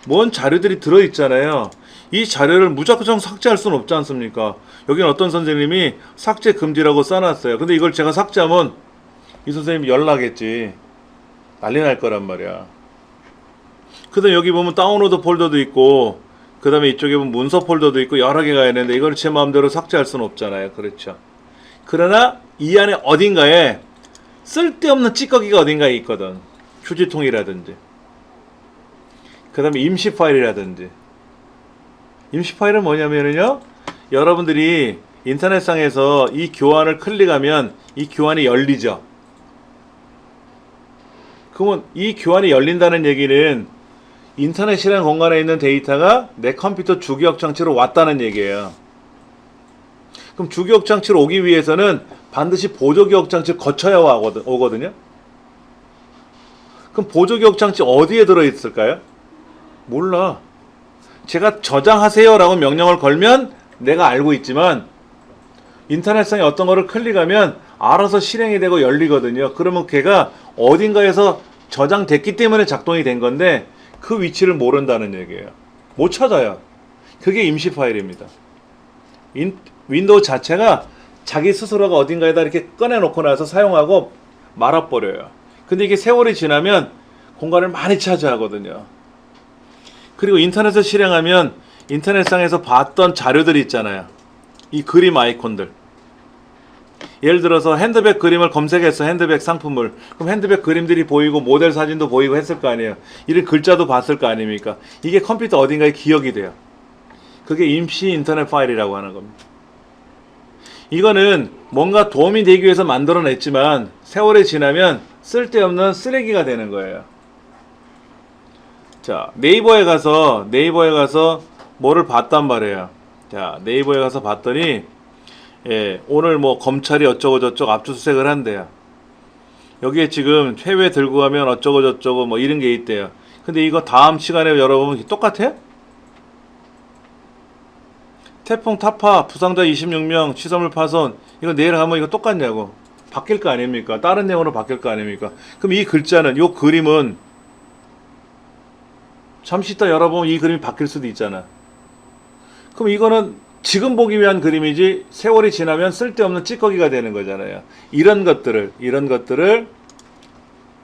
뭔 자료들이 들어있잖아요. 이 자료를 무작정 삭제할 수는 없지 않습니까? 여기는 어떤 선생님이 삭제 금지라고 써놨어요. 근데 이걸 제가 삭제하면 이 선생님이 연락했지. 난리 날 거란 말이야. 그 다음에 여기 보면 다운로드 폴더도 있고, 그 다음에 이쪽에 보면 문서 폴더도 있고 여러 개가 있는데 이걸 제 마음대로 삭제할 수는 없잖아요. 그렇죠? 그러나 이 안에 어딘가에 쓸데없는 찌꺼기가 어딘가에 있거든. 휴지통이라든지, 그 다음에 임시 파일이라든지. 임시 파일은 뭐냐면요, 여러분들이 인터넷상에서 이 교환을 클릭하면 이 교환이 열리죠. 그러면 이 교환이 열린다는 얘기는 인터넷이라는 공간에 있는 데이터가 내 컴퓨터 주기억 장치로 왔다는 얘기예요. 그럼 주기억 장치로 오기 위해서는 반드시 보조기억 장치를 거쳐야 오거든요. 그럼 보조기억 장치 어디에 들어있을까요? 몰라. 제가 저장하세요 라고 명령을 걸면 내가 알고 있지만, 인터넷상에 어떤 거를 클릭하면 알아서 실행이 되고 열리거든요. 그러면 걔가 어딘가에서 저장됐기 때문에 작동이 된 건데 그 위치를 모른다는 얘기예요. 못 찾아요. 그게 임시 파일입니다. 윈도우 자체가 자기 스스로가 어딘가에다 이렇게 꺼내놓고 나서 사용하고 말아버려요. 근데 이게 세월이 지나면 공간을 많이 차지하거든요. 그리고 인터넷을 실행하면 인터넷상에서 봤던 자료들이 있잖아요. 이 그림 아이콘들. 예를 들어서 핸드백 그림을 검색했어. 핸드백 상품을. 그럼 핸드백 그림들이 보이고 모델 사진도 보이고 했을 거 아니에요. 이런 글자도 봤을 거 아닙니까? 이게 컴퓨터 어딘가에 기억이 돼요. 그게 임시 인터넷 파일이라고 하는 겁니다. 이거는 뭔가 도움이 되기 위해서 만들어냈지만 세월이 지나면 쓸데없는 쓰레기가 되는 거예요. 자, 네이버에 가서 뭐를 봤단 말이에요. 자, 네이버에 가서 봤더니 오늘 뭐 검찰이 어쩌고 저쩌고 압수수색을 한대요. 여기에 지금 해외 들고 가면 어쩌고 저쩌고 뭐 이런 게 있대요. 근데 이거 다음 시간에 열어보면 똑같아요? 태풍 타파 부상자 26명 취소물 파손 이거 내일 가면 이거 똑같냐고. 바뀔 거 아닙니까? 다른 내용으로 바뀔 거 아닙니까? 그럼 이 글자는 요 그림은 잠시 있다 열어보면 이 그림이 바뀔 수도 있잖아. 그럼 이거는 지금 보기 위한 그림이지 세월이 지나면 쓸데없는 찌꺼기가 되는 거잖아요. 이런 것들을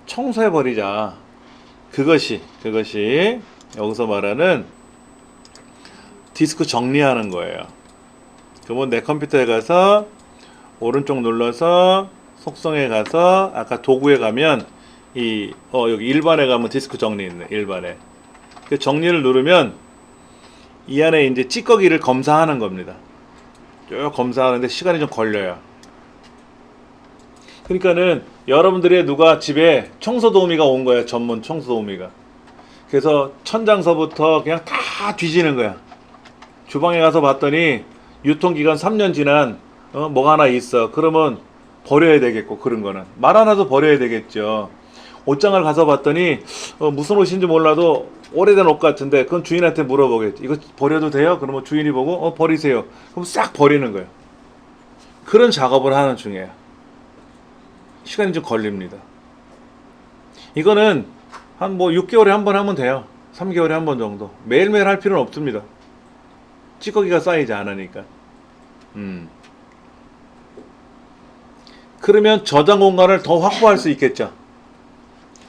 청소해 버리자. 그것이 여기서 말하는 디스크 정리하는 거예요. 그러면 내 컴퓨터에 가서 오른쪽 눌러서 속성에 가서 아까 도구에 가면 여기 일반에 가면 디스크 정리 있네. 일반에 그 정리를 누르면 이 안에 이제 찌꺼기를 검사하는 겁니다. 쭉 검사하는데 시간이 좀 걸려요. 그러니까는 여러분들의 누가 집에 청소도우미가 온 거야. 전문 청소도우미가. 그래서 천장서부터 그냥 다 뒤지는 거야. 주방에 가서 봤더니 유통기간 3년 지난 뭐가 하나 있어. 그러면 버려야 되겠고, 그런 거는 말 하나도 버려야 되겠죠. 옷장을 가서 봤더니 무슨 옷인지 몰라도 오래된 옷 같은데 그건 주인한테 물어보겠지. 이거 버려도 돼요? 그러면 주인이 보고 버리세요. 그럼 싹 버리는 거예요. 그런 작업을 하는 중이에요. 시간이 좀 걸립니다. 이거는 한 뭐 6개월에 한 번 하면 돼요. 3개월에 한 번 정도. 매일매일 할 필요는 없습니다. 찌꺼기가 쌓이지 않으니까. 그러면 저장 공간을 더 확보할 수 있겠죠.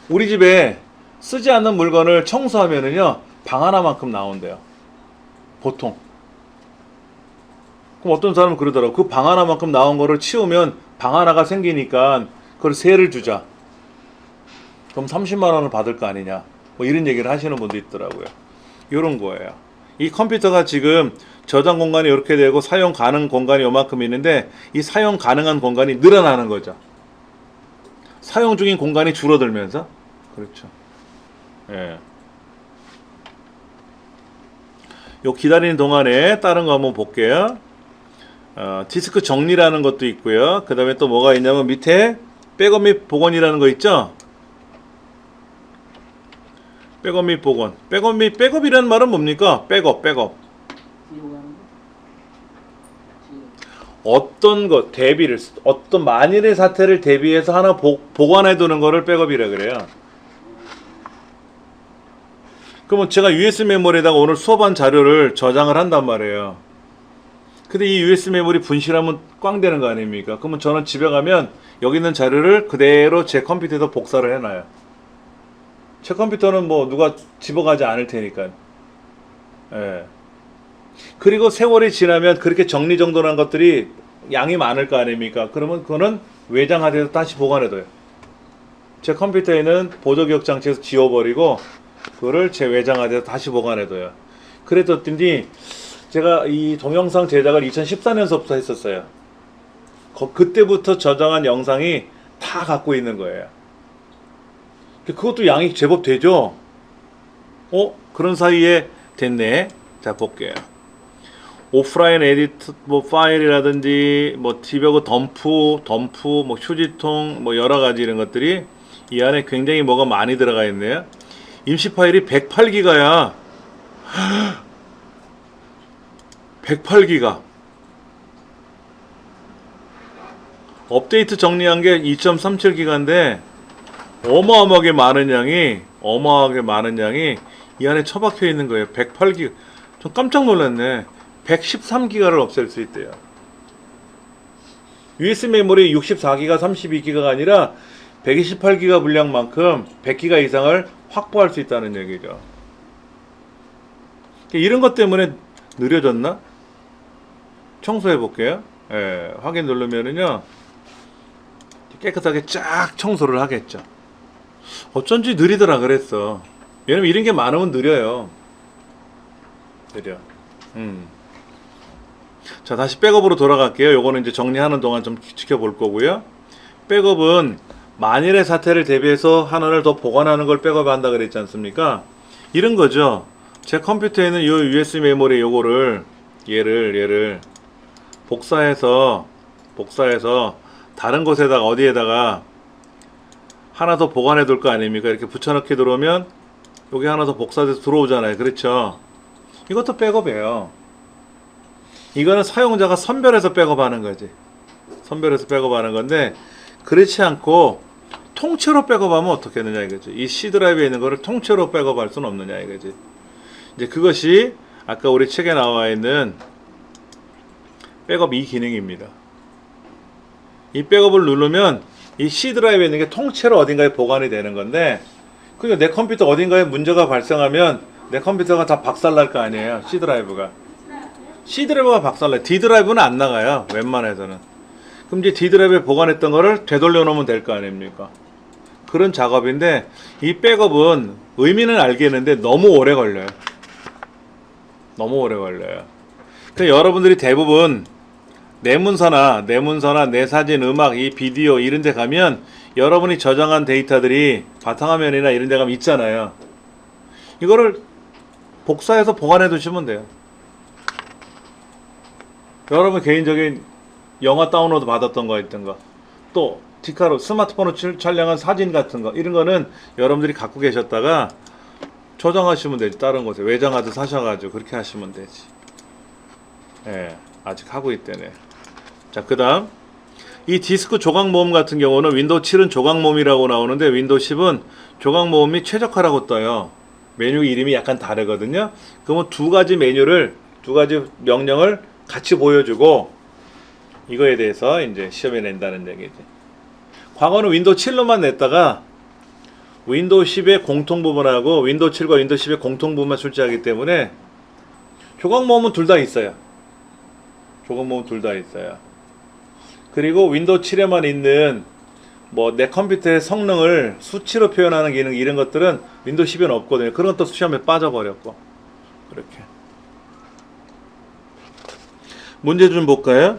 우리 집에 쓰지 않는 물건을 청소하면은요, 방 하나만큼 나온대요. 보통. 그럼 어떤 사람은 그러더라고. 그 방 하나만큼 나온 거를 치우면 방 하나가 생기니까 그걸 세를 주자. 그럼 30만 원을 받을 거 아니냐. 뭐 이런 얘기를 하시는 분도 있더라고요. 이런 거예요. 이 컴퓨터가 지금 저장 공간이 이렇게 되고 사용 가능 공간이 요만큼 있는데 이 사용 가능한 공간이 늘어나는 거죠. 사용 중인 공간이 줄어들면서. 그렇죠. 예. 요 기다리는 동안에 다른 거 한번 볼게요. 디스크 정리라는 것도 있고요. 그 다음에 또 뭐가 있냐면 밑에 백업 및 복원이라는 거 있죠. 백업 및 복원. 백업이라는 말은 뭡니까? 백업. 어떤 것 대비를, 어떤 만일의 사태를 대비해서 하나 보관해 두는 거를 백업이라 그래요. 그러면 제가 USB 메모리에다가 오늘 수업한 자료를 저장을 한단 말이에요. 근데 이 USB 메모리 분실하면 꽝 되는 거 아닙니까? 그러면 저는 집에 가면 여기 있는 자료를 그대로 제 컴퓨터에다 복사를 해놔요. 제 컴퓨터는 뭐 누가 집어가지 않을 테니까. 예. 그리고 세월이 지나면 그렇게 정리정돈한 것들이 양이 많을 거 아닙니까? 그러면 그거는 외장하드에서 다시 보관해둬요. 제 컴퓨터에는 보조기억 장치에서 지워버리고 그거를 제 외장하드에서 다시 보관해둬요. 그랬더니 제가 이 동영상 제작을 2014년서부터 했었어요. 그때부터 저장한 영상이 다 갖고 있는 거예요. 그것도 양이 제법 되죠? 그런 사이에 됐네. 자, 볼게요. 오프라인 에디트 뭐 파일이라든지 뭐 디버그 덤프 뭐 휴지통 뭐 여러 가지 이런 것들이 이 안에 굉장히 뭐가 많이 들어가 있네요. 임시 파일이 108기가야. 108기가. 업데이트 정리한 게 2.37기가인데 어마어마하게 많은 양이 이 안에 처박혀 있는 거예요. 108기가. 좀 깜짝 놀랐네. 113기가를 없앨 수 있대요. USB 메모리 64기가, 32기가가 아니라 128기가 분량만큼 100기가 이상을 확보할 수 있다는 얘기죠. 이런 것 때문에 느려졌나? 청소해 볼게요. 예, 확인 누르면은요, 깨끗하게 쫙 청소를 하겠죠. 어쩐지 느리더라 그랬어. 왜냐면 이런 게 많으면 느려요. 느려. 자, 다시 백업으로 돌아갈게요. 요거는 이제 정리하는 동안 좀 지켜볼 거고요. 백업은 만일의 사태를 대비해서 하나를 더 보관하는 걸 백업한다 그랬지 않습니까? 이런 거죠. 제 컴퓨터에 있는 이 USB 메모리 요거를 얘를 복사해서 다른 곳에다가 어디에다가 하나 더 보관해 둘 거 아닙니까? 이렇게 붙여넣기 들어오면 여기 하나 더 복사돼서 들어오잖아요. 그렇죠? 이것도 백업이에요. 이거는 사용자가 선별해서 백업하는 거지. 선별해서 백업하는 건데, 그렇지 않고 통째로 백업하면 어떻게 하느냐 이거지. 이 C 드라이브에 있는 거를 통째로 백업할 수는 없느냐 이거지. 이제 그것이 아까 우리 책에 나와 있는 백업 이 기능입니다. 이 백업을 누르면 이 C 드라이브에 있는 게 통째로 어딘가에 보관이 되는 건데, 그러니까 내 컴퓨터 어딘가에 문제가 발생하면 내 컴퓨터가 다 박살날 거 아니에요. C 드라이브가 박살나요. D 드라이브는 안 나가요. 웬만해서는. 그럼 이제 D 드라이브에 보관했던 거를 되돌려 놓으면 될 거 아닙니까? 그런 작업인데, 이 백업은 의미는 알겠는데 너무 오래 걸려요. 그러니까 여러분들이 대부분 내 문서나 내 사진, 음악, 이 비디오 이런 데 가면 여러분이 저장한 데이터들이 바탕화면이나 이런 데 가면 있잖아요. 이거를 복사해서 보관해 두시면 돼요. 여러분 개인적인 영화 다운로드 받았던 거 있던가, 또 디카로 스마트폰으로 촬영한 사진 같은 거, 이런 거는 여러분들이 갖고 계셨다가 저장하시면 되지. 다른 곳에 외장하드 사셔가지고 그렇게 하시면 되지. 예, 아직 하고 있대네. 자, 그 다음 이 디스크 조각 모음 같은 경우는 윈도우 7은 조각 모음이라고 나오는데 윈도우 10은 조각 모음이 최적화라고 떠요. 메뉴 이름이 약간 다르거든요. 그러면 두 가지 명령을 같이 보여주고 이거에 대해서 이제 시험에 낸다는 얘기지. 과거는 윈도우 7로만 냈다가 윈도우 10의 공통 부분하고 윈도우 7과 윈도우 10의 공통 부분만 출제하기 때문에 조각 모음은 둘 다 있어요. 그리고 윈도우 7에만 있는 뭐 내 컴퓨터의 성능을 수치로 표현하는 기능, 이런 것들은 윈도우 10에는 없거든요. 그런 것도 시험에 빠져버렸고. 그렇게. 문제 좀 볼까요?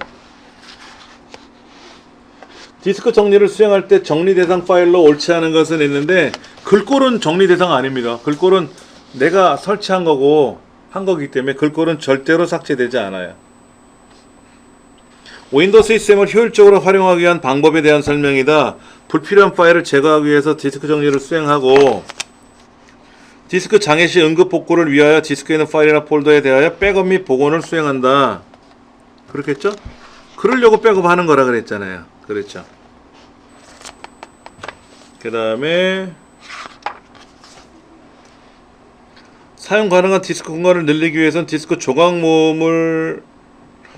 디스크 정리를 수행할 때 정리 대상 파일로 옳지 않은 것은 있는데, 글꼴은 정리 대상 아닙니다. 글꼴은 내가 설치한 거고 한 거기 때문에 글꼴은 절대로 삭제되지 않아요. 윈도우 시스템을 효율적으로 활용하기 위한 방법에 대한 설명이다. 불필요한 파일을 제거하기 위해서 디스크 정리를 수행하고, 디스크 장애 시 응급 복구를 위하여 디스크에 있는 파일이나 폴더에 대하여 백업 및 복원을 수행한다. 그렇겠죠? 그러려고 백업하는 거라 그랬잖아요. 그렇죠? 그 다음에 사용 가능한 디스크 공간을 늘리기 위해서는 디스크 조각 모음을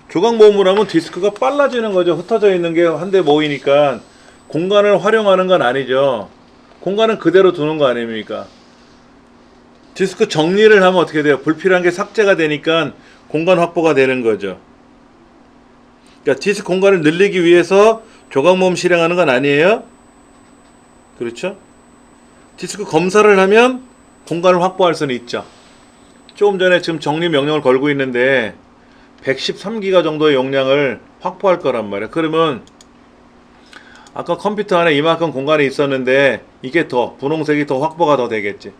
하면 디스크가 빨라지는 거죠. 흩어져 있는 게 한데 모이니까 공간을 활용하는 건 아니죠. 공간은 그대로 두는 거 아닙니까? 디스크 정리를 하면 어떻게 돼요? 불필요한 게 삭제가 되니까 공간 확보가 되는 거죠. 그러니까 디스크 공간을 늘리기 위해서 조각 모음 실행하는 건 아니에요. 그렇죠? 디스크 검사를 하면 공간을 확보할 수는 있죠. 조금 전에 지금 정리 명령을 걸고 있는데 113기가 정도의 용량을 확보할 거란 말이에요. 그러면 아까 컴퓨터 안에 이만큼 공간이 있었는데 이게 더 분홍색이 더 확보가 더 되겠지.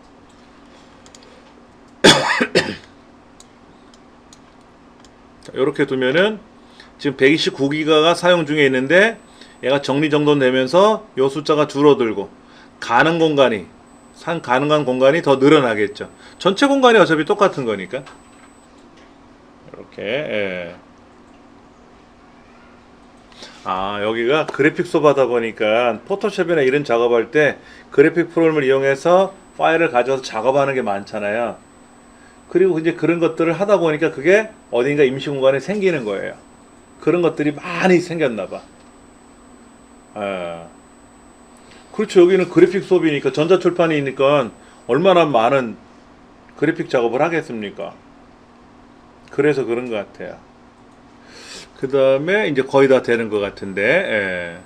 이렇게 두면은 지금 129기가가 사용 중에 있는데 얘가 정리정돈되면서 요 숫자가 줄어들고 가능한 공간이 더 늘어나겠죠. 전체 공간이 어차피 똑같은 거니까. 이렇게. 예. 여기가 그래픽 소바다 보니까 포토샵이나 이런 작업할 때 그래픽 프로그램을 이용해서 파일을 가져와서 작업하는 게 많잖아요. 그리고 이제 그런 것들을 하다 보니까 그게 어딘가 임시 공간에 생기는 거예요. 그런 것들이 많이 생겼나 봐. 그렇죠. 여기는 그래픽 수업이니까 전자출판이니까 얼마나 많은 그래픽 작업을 하겠습니까? 그래서 그런 것 같아요. 그 다음에 이제 거의 다 되는 것 같은데,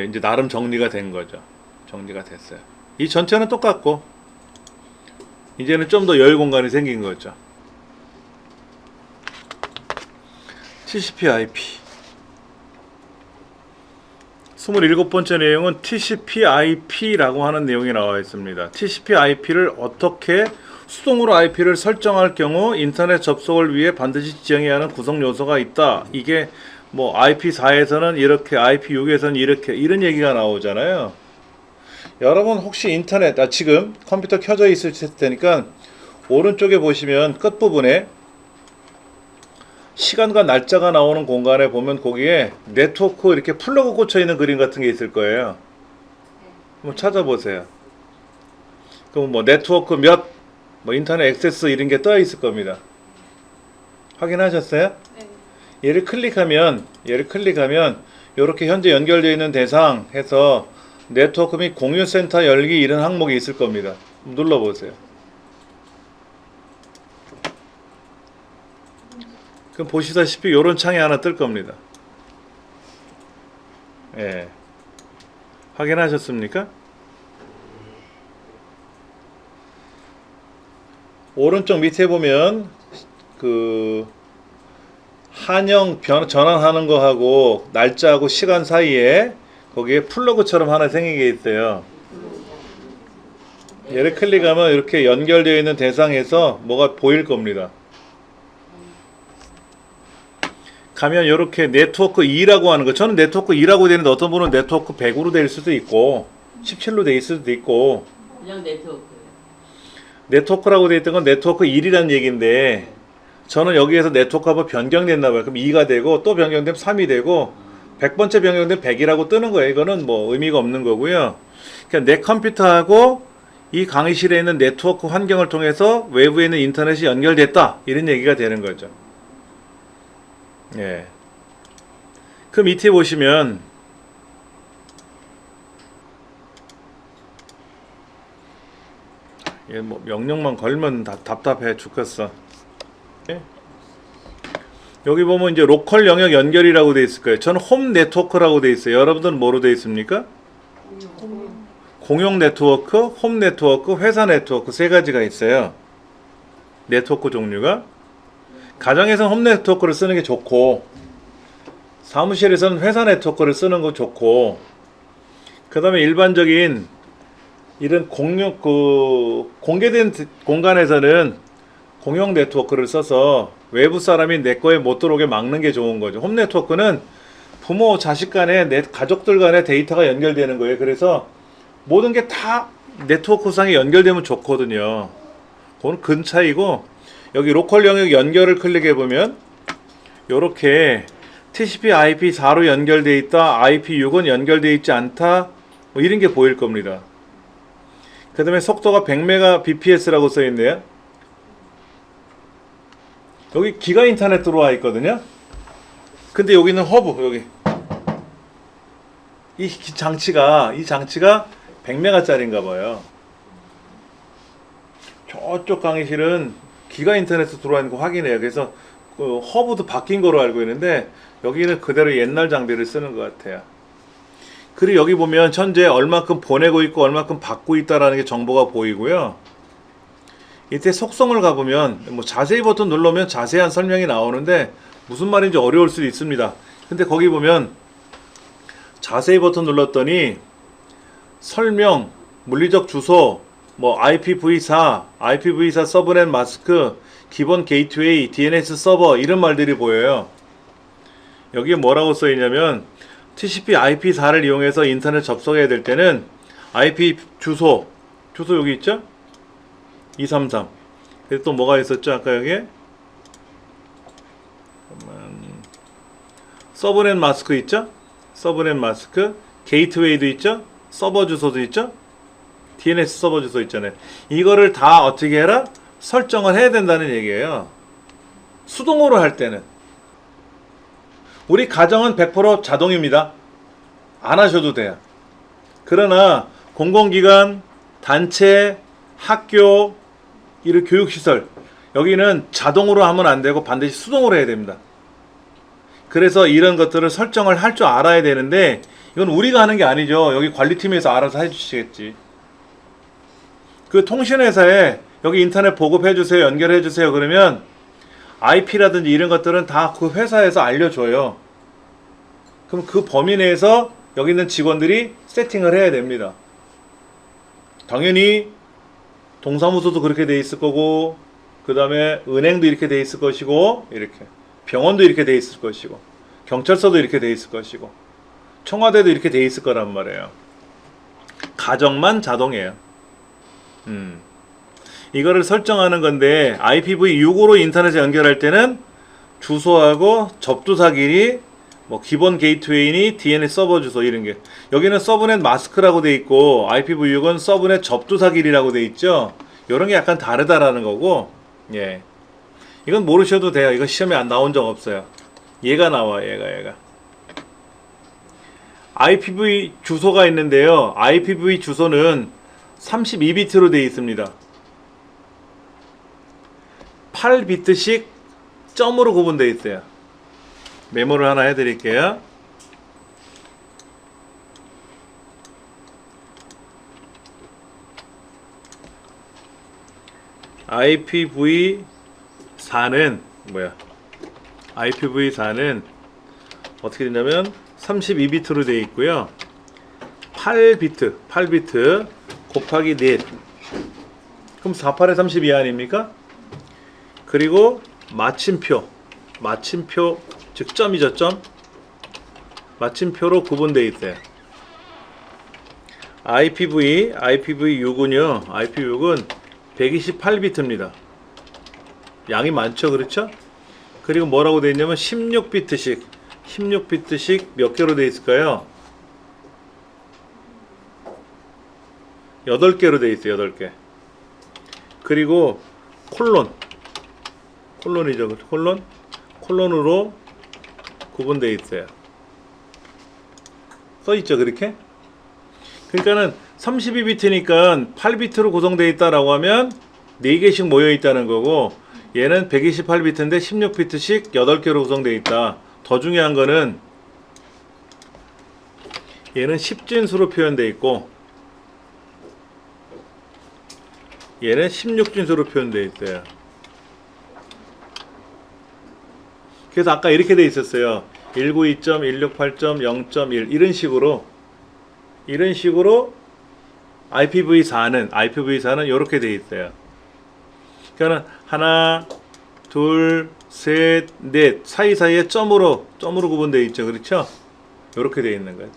이제 나름 정리가 된 거죠. 정리가 됐어요. 이 전체는 똑같고, 이제는 좀 더 여유 공간이 생긴 거죠. TCP/IP 27번째 내용은 TCP/IP라고 하는 내용이 나와 있습니다. TCP/IP를 어떻게 수동으로 IP를 설정할 경우 인터넷 접속을 위해 반드시 지정해야 하는 구성 요소가 있다. 이게 뭐 IP4에서는 이렇게, IP6에서는 이렇게, 이런 얘기가 나오잖아요. 여러분 혹시 인터넷, 지금 컴퓨터 켜져 있을 테니까 오른쪽에 보시면 끝부분에 시간과 날짜가 나오는 공간에 보면 거기에 네트워크 이렇게 플러그 꽂혀 있는 그림 같은 게 있을 거예요. 한번 찾아보세요. 그럼 뭐 네트워크 뭐 인터넷 액세스 이런 게 떠 있을 겁니다. 확인하셨어요? 네. 얘를 클릭하면 이렇게 현재 연결되어 있는 대상 해서 네트워크 및 공유센터 열기 이런 항목이 있을 겁니다. 눌러보세요. 그럼 보시다시피 이런 창이 하나 뜰 겁니다. 예. 확인하셨습니까? 오른쪽 밑에 보면 그 한영 전환하는 거하고 날짜하고 시간 사이에 거기에 플러그처럼 하나 생긴 게 있어요. 얘를 클릭하면 이렇게 연결되어 있는 대상에서 뭐가 보일 겁니다. 가면 이렇게 네트워크 2라고 하는 거, 저는 네트워크 2라고 되는데 어떤 분은 네트워크 100으로 될 수도 있고 17로 될 수도 있고, 그냥 네트워크라고 되어 있던 건 네트워크 1이라는 얘기인데 저는 여기에서 네트워크 한번 변경됐나 봐요. 그럼 2가 되고 또 변경되면 3이 되고 100번째 변경되면 100이라고 뜨는 거예요. 이거는 뭐 의미가 없는 거고요. 그러니까 내 컴퓨터하고 이 강의실에 있는 네트워크 환경을 통해서 외부에 있는 인터넷이 연결됐다, 이런 얘기가 되는 거죠. 예. 그 밑에 보시면 뭐 명령만 걸면 다 답답해 죽겠어. 예? 여기 보면 이제 로컬 영역 연결이라고 돼 있을 거예요. 저는 홈 네트워크라고 돼 있어요. 여러분들은 뭐로 돼 있습니까? 공용 네트워크, 홈 네트워크, 회사 네트워크 세 가지가 있어요. 네트워크 종류가. 가정에서는 홈 네트워크를 쓰는 게 좋고, 사무실에서는 회사 네트워크를 쓰는 거 좋고, 그 다음에 일반적인 이런 공개된 공간에서는 공용 네트워크를 써서 외부 사람이 내 거에 못 들어오게 막는 게 좋은 거죠. 홈 네트워크는 부모, 자식 간에, 가족들 간에 데이터가 연결되는 거예요. 그래서 모든 게 다 네트워크상에 연결되면 좋거든요. 그건 큰 차이고, 여기 로컬 영역 연결을 클릭해 보면 이렇게 TCP/IP4로 연결되어 있다, IP6은 연결되어 있지 않다, 뭐 이런 게 보일 겁니다. 그 다음에 속도가 100mbps라고 써 있네요. 여기 기가 인터넷 들어와 있거든요. 근데 여기는 허브, 여기 이 장치가 100메가짜리인가 봐요. 저쪽 강의실은 기가 인터넷 들어와 있는 거 확인해요. 그래서 그 허브도 바뀐 거로 알고 있는데 여기는 그대로 옛날 장비를 쓰는 것 같아요. 그리고 여기 보면 현재 얼마큼 보내고 있고 얼마큼 받고 있다라는 게 정보가 보이고요. 이때 속성을 가보면 뭐 자세히 버튼 누르면 자세한 설명이 나오는데 무슨 말인지 어려울 수도 있습니다. 근데 거기 보면 자세히 버튼 눌렀더니 설명, 물리적 주소, 뭐 IPv4 서브넷 마스크, 기본 게이트웨이, DNS 서버 이런 말들이 보여요. 여기에 뭐라고 써 있냐면 TCP/IP4를 이용해서 인터넷 접속해야 될 때는 IP 주소 여기 있죠? 233. 그리고 또 뭐가 있었죠? 아까 여기에 서브넷 마스크 있죠? 서브넷 마스크, 게이트웨이도 있죠? 서버 주소도 있죠? DNS 서버 주소 있잖아요. 이거를 다 어떻게 해라? 설정을 해야 된다는 얘기예요. 수동으로 할 때는. 우리 가정은 100% 자동입니다. 안 하셔도 돼요. 그러나 공공기관, 단체, 학교, 이런 교육시설, 여기는 자동으로 하면 안 되고 반드시 수동으로 해야 됩니다. 그래서 이런 것들을 설정을 할 줄 알아야 되는데 이건 우리가 하는 게 아니죠. 여기 관리팀에서 알아서 해주시겠지. 그 통신회사에 여기 인터넷 보급해주세요, 연결해주세요 그러면 IP라든지 이런 것들은 다 그 회사에서 알려줘요. 그럼 그 범위 내에서 여기 있는 직원들이 세팅을 해야 됩니다. 당연히 동사무소도 그렇게 돼 있을 거고, 그 다음에 은행도 이렇게 돼 있을 것이고, 이렇게 병원도 이렇게 돼 있을 것이고, 경찰서도 이렇게 돼 있을 것이고, 청와대도 이렇게 돼 있을 거란 말이에요. 가정만 자동이에요. 이거를 설정하는 건데, IPv6으로 인터넷에 연결할 때는 주소하고 접두사 길이, 뭐 기본 게이트웨이니 DNS 서버 주소 이런 게, 여기는 서브넷 마스크라고 돼 있고 IPv6은 서브넷 접두사 길이라고 돼 있죠. 이런 게 약간 다르다라는 거고, 예, 이건 모르셔도 돼요. 이거 시험에 안 나온 적 없어요. 얘가 나와, 얘가 IPv 주소가 있는데요. IPv 주소는 32비트로 되어 있습니다. 8비트씩 점으로 구분되어 있어요. 메모를 하나 해드릴게요. IPv4는 IPv4는 어떻게 되냐면 32비트로 되어 있고요. 8비트 곱하기 넷, 그럼 48에 32 아닙니까? 그리고 마침표 즉 점이죠. 점 마침표로 구분되어 있어요. IPv6은요, IPv6은 128비트입니다. 양이 많죠, 그렇죠? 그리고 뭐라고 되어 있냐면 16비트씩 몇 개로 되어 있을까요? 8개로 되어 있어요. 8개. 그리고 콜론이죠. 콜론으로 구분되어 있어요. 써있죠, 그렇게? 그러니까는 32비트니까 8비트로 구성되어 있다라고 하면 4개씩 모여 있다는 거고, 얘는 128비트인데 16비트씩 8개로 구성되어 있다. 더 중요한 거는 얘는 10진수로 표현되어 있고, 얘는 16진수로 표현되어 있어요. 그래서 아까 이렇게 돼 있었어요. 192.168.0.1 이런 식으로 IPv4는 이렇게 돼 있어요. 그러니까 하나, 둘, 셋, 넷 사이사이에 점으로 구분되어 있죠, 그렇죠? 이렇게 돼 있는 거지.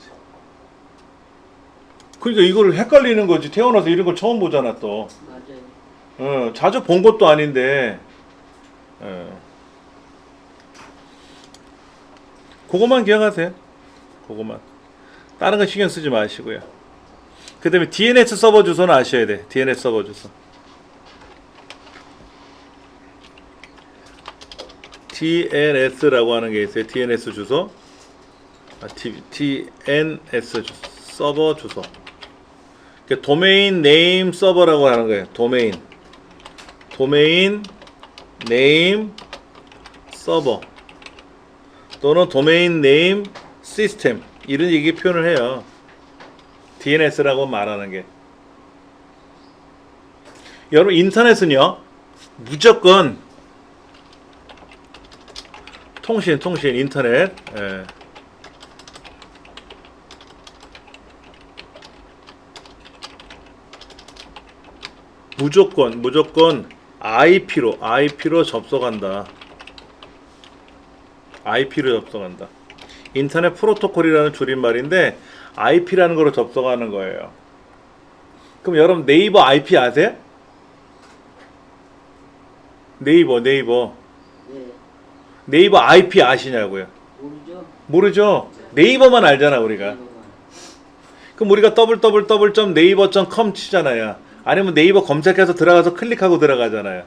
그러니까 이거를 헷갈리는 거지. 태어나서 이런 걸 처음 보잖아 또. 맞아요. 자주 본 것도 아닌데. 그것만 기억하세요. 그것만. 다른 거 신경 쓰지 마시고요. 그 다음에 DNS 서버 주소는 아셔야 돼. DNS 서버 주소. DNS라고 하는 게 있어요. DNS 주소. DNS 주소. 서버 주소. 그러니까 도메인 네임 서버라고 하는 거예요. 도메인 네임 서버 또는 도메인 네임 시스템 이런 얘기 표현을 해요. DNS라고 말하는 게. 여러분 인터넷은요 무조건 통신 인터넷, 예. 무조건 IP로 접속한다. IP로 접속한다. 인터넷 프로토콜이라는 줄임말인데 IP라는 거로 접속하는 거예요. 그럼 여러분 네이버 IP 아세요? 네이버. 네. 네이버 IP 아시냐고요? 모르죠? 네이버만 알잖아 우리가. 그럼 우리가 www.naver.com 치잖아요. 아니면 네이버 검색해서 들어가서 클릭하고 들어가잖아요.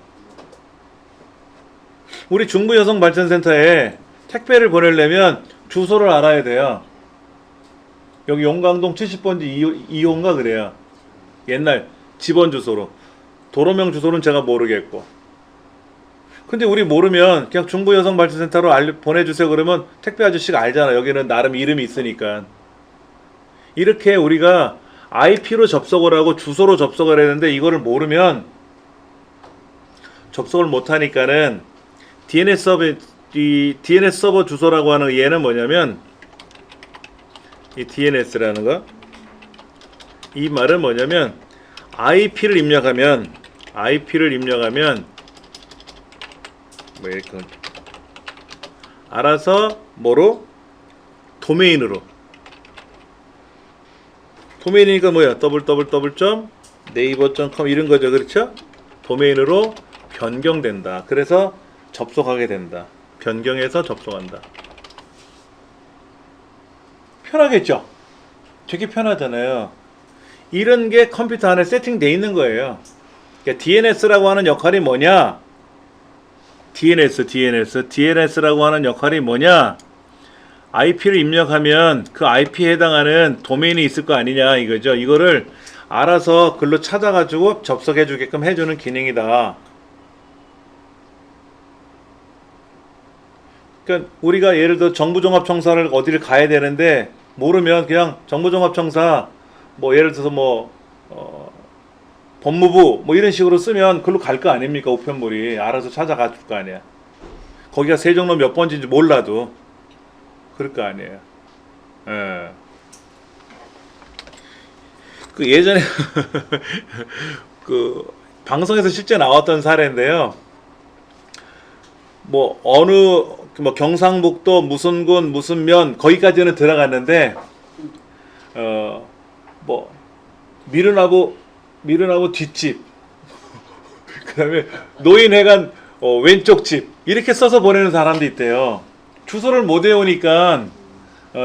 우리 중부여성발전센터에 택배를 보내려면 주소를 알아야 돼요. 여기 용강동 70번지 2호인가 그래요. 옛날 집원 주소로. 도로명 주소는 제가 모르겠고. 근데 우리 모르면 그냥 중부여성발전센터로 보내주세요 그러면 택배 아저씨가 알잖아. 여기는 나름 이름이 있으니까. 이렇게 우리가 IP로 접속을 하고 주소로 접속을 했는데 이거를 모르면 접속을 못하니까는 이 DNS 서버 주소라고 하는 얘는 뭐냐면 이 DNS라는 거, 이 말은 뭐냐면 IP를 입력하면 뭐 이렇게 알아서 뭐로? 도메인으로. 도메인이니까 뭐야? www.naver.com 이런 거죠. 그렇죠? 도메인으로 변경된다. 그래서 접속하게 된다. 변경해서 접속한다. 편하겠죠? 되게 편하잖아요. 이런 게 컴퓨터 안에 세팅되어 있는 거예요. 그러니까 DNS라고 하는 역할이 뭐냐? DNS라고 하는 역할이 뭐냐? IP를 입력하면 그 IP에 해당하는 도메인이 있을 거 아니냐 이거죠. 이거를 알아서 글로 찾아가지고 접속해 주게끔 해주는 기능이다. 그러니까 우리가 예를 들어 정부종합청사를 어디를 가야 되는데 모르면 그냥 정부종합청사 뭐 예를 들어서 법무부 뭐 이런 식으로 쓰면 글로 갈 거 아닙니까? 우편물이 알아서 찾아가 줄 거 아니야. 거기가 세종로 몇 번지인지 몰라도 그럴 거 아니에요. 예. 그 예전에 그 방송에서 실제 나왔던 사례인데요. 뭐 어느 뭐 경상북도 무슨 군 무슨 면 거기까지는 들어갔는데 뭐 미르나무 뒷집 그다음에 노인회관 왼쪽 집 이렇게 써서 보내는 사람도 있대요. 주소를 못 외우니까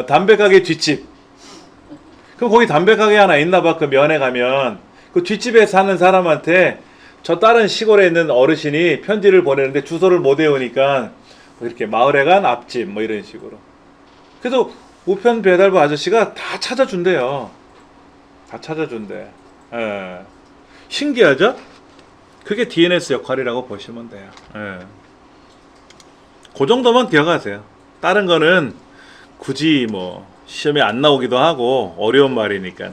담배가게 뒷집. 그럼 거기 담배가게 하나 있나 봐. 그 면에 가면 그 뒷집에 사는 사람한테 저 다른 시골에 있는 어르신이 편지를 보내는데 주소를 못 외우니까 뭐 이렇게 마을회관 앞집 뭐 이런 식으로. 그래서 우편 배달부 아저씨가 다 찾아준대요. 다 찾아준대. 예. 신기하죠? 그게 DNS 역할이라고 보시면 돼요. 예. 그 정도만 기억하세요. 다른 거는 굳이 뭐 시험에 안 나오기도 하고 어려운 말이니까.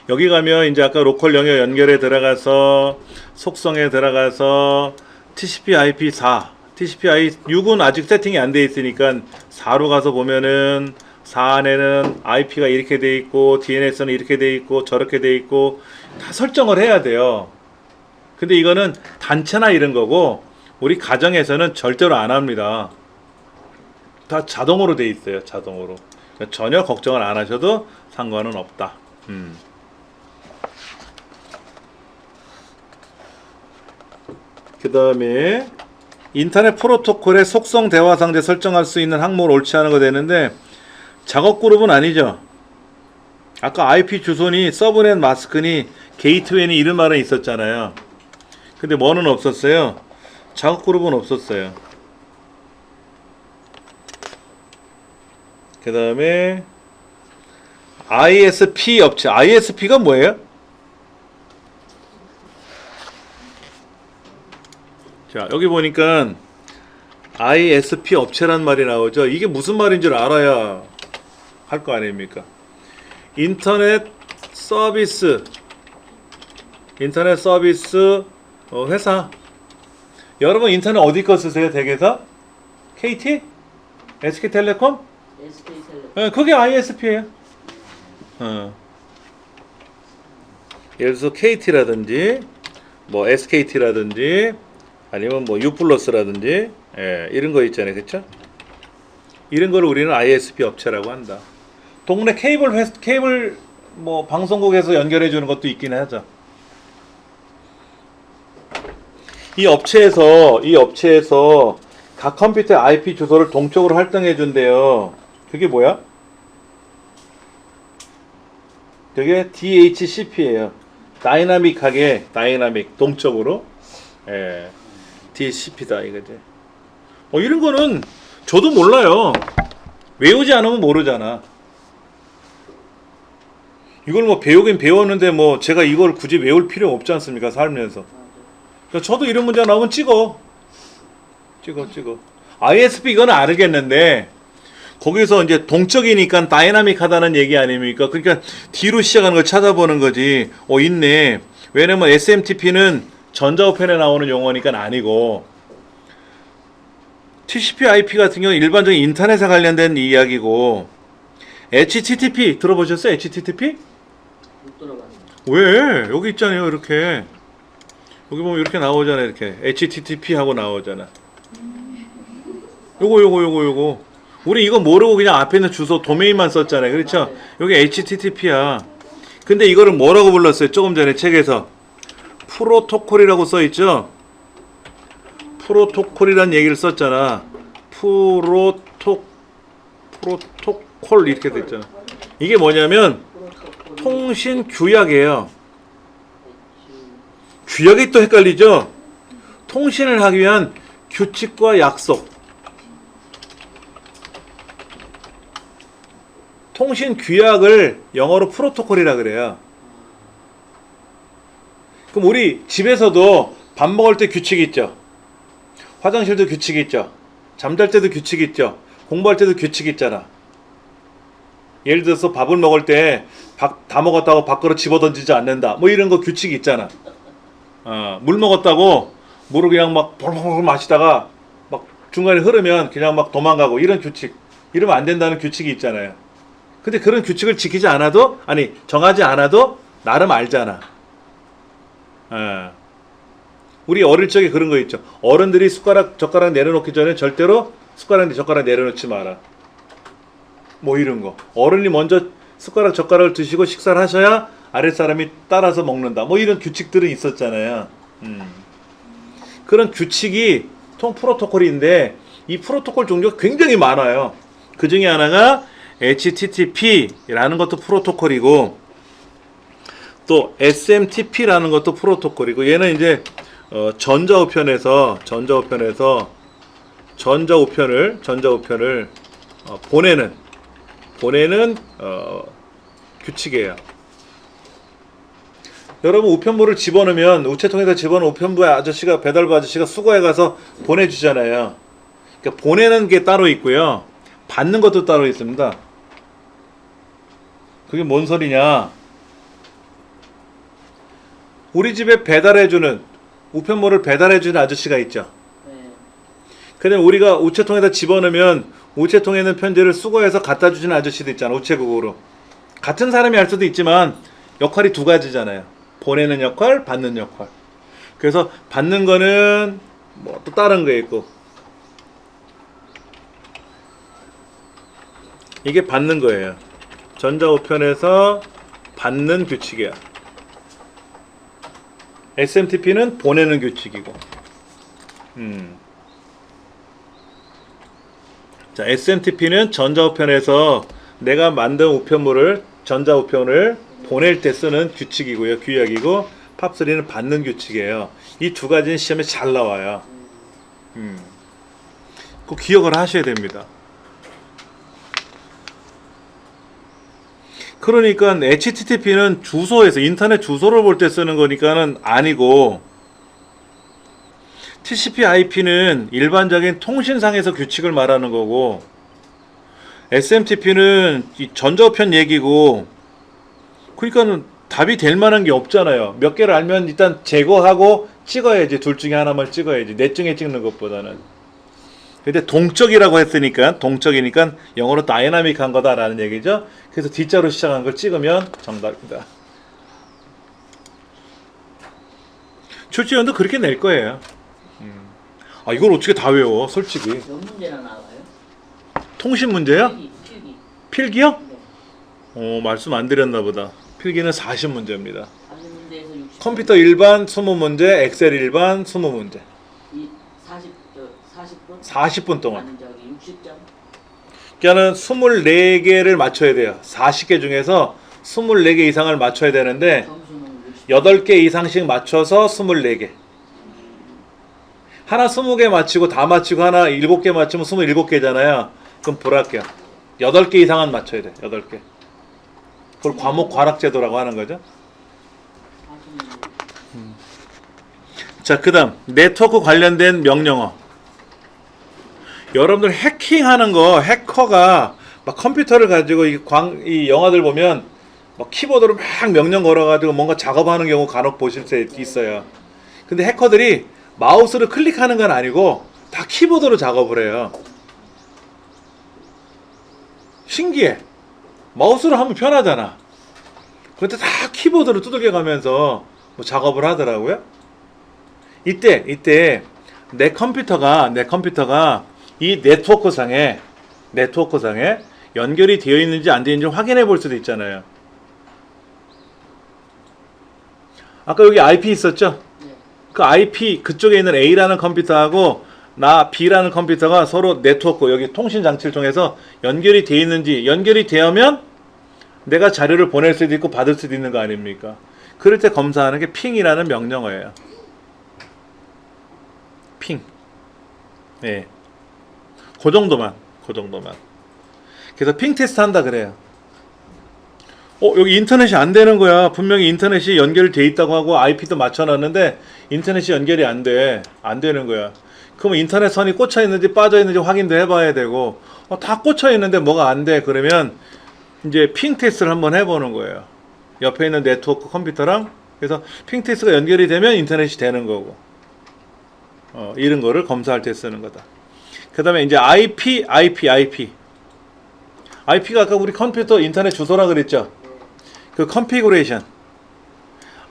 여기 가면 이제 아까 로컬 영역 연결에 들어가서 속성에 들어가서 TCP/IP4, TCP/6은 아직 세팅이 안 돼 있으니까 4로 가서 보면은 4 안에는 IP가 이렇게 돼 있고 DNS는 이렇게 돼 있고 저렇게 돼 있고 다 설정을 해야 돼요. 근데 이거는 단체나 이런 거고 우리 가정에서는 절대로 안 합니다. 다 자동으로 돼 있어요. 자동으로. 전혀 걱정을 안 하셔도 상관은 없다. 그 다음에 인터넷 프로토콜의 속성 대화 상대 설정할 수 있는 항목을 옳지 않은 거 되는데 작업 그룹은 아니죠. 아까 IP 주소니 서브넷 마스크니 게이트웨이니 이런 말은 있었잖아요. 근데 뭐는 없었어요. 작업 그룹은 없었어요. 그 다음에 ISP 업체. ISP가 뭐예요? 자, 여기 보니까 ISP 업체란 말이 나오죠. 이게 무슨 말인 줄 알아야 할 거 아닙니까? 인터넷 서비스 회사. 여러분 인터넷 어디 거 쓰세요? 댁에서? KT? SK텔레콤? SK텔레콤. 네, 그게 ISP예요. 예를 들어서 KT라든지 뭐 SKT라든지 아니면 뭐 U+라든지 이런 거 있잖아요. 그쵸? 이런 걸 우리는 ISP 업체라고 한다. 동네 케이블 뭐 방송국에서 연결해 주는 것도 있긴 하죠. 이 업체에서 각 컴퓨터의 IP 주소를 동적으로 할당해 준대요. 그게 뭐야? 그게 DHCP예요. 다이나믹 동적으로. DHCP다 이거지. 이런 거는 저도 몰라요. 외우지 않으면 모르잖아. 이걸 뭐 배우긴 배웠는데 뭐 제가 이걸 굳이 외울 필요 없지 않습니까? 살면서. 그러니까 저도 이런 문제 나오면 찍어. ISP 이거는 알겠는데 거기서 이제 동적이니까 다이나믹하다는 얘기 아닙니까? 그러니까 뒤로 시작하는 걸 찾아보는 거지. 있네. 왜냐면 SMTP는 전자우편에 나오는 용어니까 아니고, TCP/IP 같은 경우는 일반적인 인터넷에 관련된 이야기고, HTTP 들어보셨어요? HTTP? 못 들어봤는데. 왜? 여기 있잖아요. 이렇게 여기 보면 이렇게 나오잖아요. 이렇게 HTTP 하고 나오잖아. 요거 우리 이거 모르고 그냥 앞에 있는 주소 도메인만 썼잖아요. 그렇죠? 맞아요. 여기 HTTP야. 근데 이거를 뭐라고 불렀어요? 조금 전에 책에서 프로토콜이라고 써 있죠. 프로토콜이란 얘기를 썼잖아. 프로토콜 이렇게 돼 있잖아. 이게 뭐냐면 통신 규약이에요. 규약이 또 헷갈리죠? 통신을 하기 위한 규칙과 약속. 통신 규약을 영어로 프로토콜이라 그래요. 그럼 우리 집에서도 밥 먹을 때 규칙이 있죠. 화장실도 규칙이 있죠. 잠잘 때도 규칙이 있죠. 공부할 때도 규칙이 있잖아. 예를 들어서 밥을 먹을 때 밥 다 먹었다고 밖으로 집어던지지 않는다. 뭐 이런 거 규칙이 있잖아. 물 먹었다고 물을 그냥 막 볼볼볼 마시다가 막 중간에 흐르면 그냥 막 도망가고 이런 규칙. 이러면 안 된다는 규칙이 있잖아요. 근데 그런 규칙을 지키지 않아도, 아니 정하지 않아도 나름 알잖아. 우리 어릴 적에 그런 거 있죠. 어른들이 숟가락 젓가락 내려놓기 전에 절대로 숟가락 젓가락 내려놓지 마라. 뭐 이런 거. 어른이 먼저 숟가락 젓가락을 드시고 식사를 하셔야 아랫사람이 따라서 먹는다. 뭐 이런 규칙들은 있었잖아요. 그런 규칙이 프로토콜인데 이 프로토콜 종류가 굉장히 많아요. 그 중에 하나가 HTTP라는 것도 프로토콜이고, 또 SMTP라는 것도 프로토콜이고, 얘는 이제 전자우편을 보내는 규칙이에요. 여러분 우편물을 집어넣으면 우체통에다 집어넣은 우편부의 아저씨가, 배달부 아저씨가 수거해 가서 보내주잖아요. 그러니까 보내는 게 따로 있고요, 받는 것도 따로 있습니다. 그게 뭔 소리냐? 우리 집에 배달해주는, 우편물을 배달해주는 아저씨가 있죠. 네. 근데 우리가 우체통에다 집어넣으면 우체통에 있는 편지를 수거해서 갖다 주시는 아저씨도 있잖아. 우체국으로. 같은 사람이 할 수도 있지만 역할이 두 가지잖아요. 보내는 역할, 받는 역할. 그래서 받는 거는 뭐 또 다른 거 있고, 이게 받는 거예요. 전자우편에서 받는 규칙이야. SMTP는 보내는 규칙이고. 자, SMTP는 전자우편에서 내가 만든 우편물을, 전자우편을 보낼 때 쓰는 규칙이고요. 규약이고, 팝3는 받는 규칙이에요. 이 두 가지는 시험에 잘 나와요. 그 기억을 하셔야 됩니다. 그러니까 HTTP는 주소에서, 인터넷 주소를 볼 때 쓰는 거니까는 아니고, TCP/IP는 일반적인 통신상에서 규칙을 말하는 거고, SMTP는 이 전자우편 얘기고, 그러니까는 답이 될 만한 게 없잖아요. 몇 개를 알면 일단 제거하고 찍어야지. 둘 중에 하나만 찍어야지. 넷 중에 찍는 것보다는. 근데 동적이라고 했으니까, 동적이니까 영어로 다이나믹한 거다라는 얘기죠. 그래서 D자로 시작한 걸 찍으면 정답입니다. 출제위원도 그렇게 낼 거예요. 이걸 어떻게 다 외워, 솔직히. 몇 문제나 나와요? 통신 문제야? 필기. 필기요? 네. 말씀 안 드렸나 보다. 필기는 40문제입니다. 40문제에서 60. 컴퓨터 일반 20문제, 엑셀 일반 20문제. 이 40분? 40분 동안. 아니 저기 60점. 그러니까는 24개를 맞춰야 돼요. 40개 중에서 24개 이상을 맞춰야 되는데, 점수는 60. 8개 이상씩 맞춰서 24개. 하나 20개 맞히고 다 맞히고 하나 7개 맞추면 27개잖아요. 그럼 불합격. 8개 이상은 맞춰야 돼. 8개. 그걸 과목 과락제도라고 하는 거죠. 40문제. 자, 그 다음 네트워크 관련된 명령어. 여러분들 해킹하는 거, 해커가 막 컴퓨터를 가지고 이 영화들 보면 막 키보드로 막 명령 걸어가지고 뭔가 작업하는 경우 간혹 보실 수 있어요. 근데 해커들이 마우스를 클릭하는 건 아니고 다 키보드로 작업을 해요. 신기해. 마우스로 하면 편하잖아. 근데 다 키보드로 두들겨 가면서 뭐 작업을 하더라고요. 이때 내 컴퓨터가 이 네트워크상에 연결이 되어 있는지 안 되어 있는지 확인해 볼 수도 있잖아요. 아까 여기 IP 있었죠? 네. 그 IP 그쪽에 있는 A라는 컴퓨터하고 나 B라는 컴퓨터가 서로 네트워크 여기 통신 장치를 통해서 연결이 되어 있는지, 연결이 되면 내가 자료를 보낼 수도 있고 받을 수도 있는 거 아닙니까? 그럴 때 검사하는 게 핑이라는 명령어예요. 핑. 네. 그 정도만. 그래서 핑 테스트 한다 그래요. 여기 인터넷이 안 되는 거야. 분명히 인터넷이 연결돼 있다고 하고 IP도 맞춰놨는데 인터넷이 연결이 안 되는 거야. 그러면 인터넷 선이 꽂혀 있는지 빠져 있는지 확인도 해봐야 되고, 다 꽂혀 있는데 뭐가 안 돼. 그러면 이제 핑 테스트를 한번 해보는 거예요. 옆에 있는 네트워크 컴퓨터랑. 그래서 핑 테스트가 연결이 되면 인터넷이 되는 거고, 이런 거를 검사할 때 쓰는 거다. 그 다음에 이제 IP가 아까 우리 컴퓨터 인터넷 주소라 그랬죠. 그 컨피그레이션,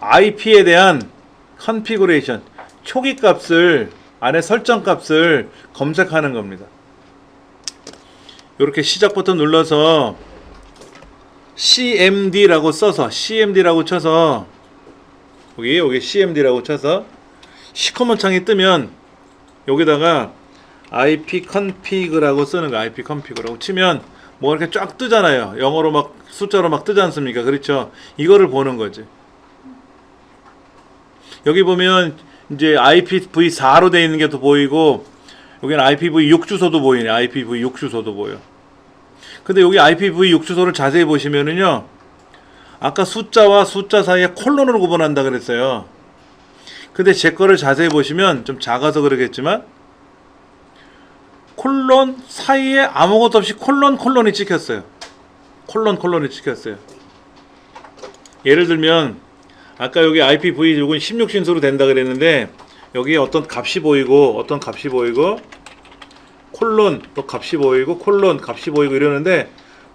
IP에 대한 컨피그레이션, 초기 값을 안에 설정 값을 검색하는 겁니다. 이렇게 시작 버튼 눌러서 CMD라고 써서 CMD라고 쳐서 여기 CMD라고 쳐서 시커먼 창이 뜨면 여기다가 IP config라고 쓰는 거, IP config라고 치면 뭐 이렇게 쫙 뜨잖아요. 영어로 막 숫자로 막 뜨지 않습니까? 그렇죠? 이거를 보는 거지. 여기 보면 이제 IPv4로 되어 있는 게 또 보이고, 여기는 IPv6 주소도 보이네. IPv6 주소도 보여. 근데 여기 IPv6 주소를 자세히 보시면은요, 아까 숫자와 숫자 사이에 콜론으로 구분한다 그랬어요. 근데 제 거를 자세히 보시면 좀 작아서 그러겠지만 콜론 사이에 아무것도 없이 콜론이 찍혔어요. 콜론이 찍혔어요. 예를 들면 아까 여기 IPv6은 16신수로 된다 그랬는데 여기에 어떤 값이 보이고 콜론 또 값이 보이고 콜론 값이 보이고 이러는데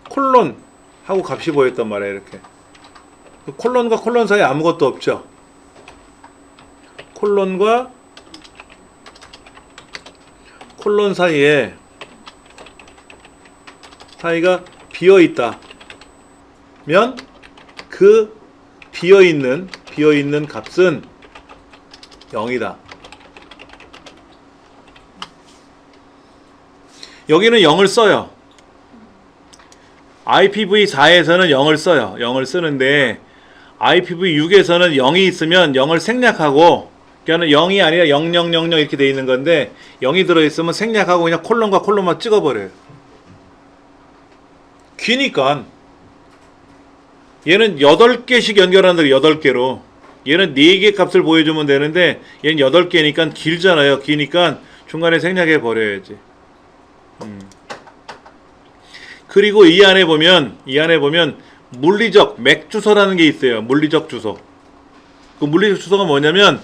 콜론 하고 값이 보였단 말이에요. 이렇게 콜론과 콜론 사이에 아무것도 없죠. 콜론과 콜론 사이가 비어있다면 그 비어있는 값은 0이다. 여기는 0을 써요. IPv4에서는 0을 써요. 0을 쓰는데 IPv6에서는 0이 있으면 0을 생략하고, 그러니까 0이 아니라 0000 이렇게 돼 있는 건데 0이 들어있으면 생략하고 그냥 콜론과 콜론만 찍어버려요. 기니까 얘는 8개씩 연결한다. 8개로 얘는 4개 값을 보여주면 되는데 얘는 8개니까 길잖아요. 기니까 중간에 생략해 버려야지. 그리고 이 안에 보면 물리적 맥 주소라는 게 있어요. 물리적 주소. 그 물리적 주소가 뭐냐면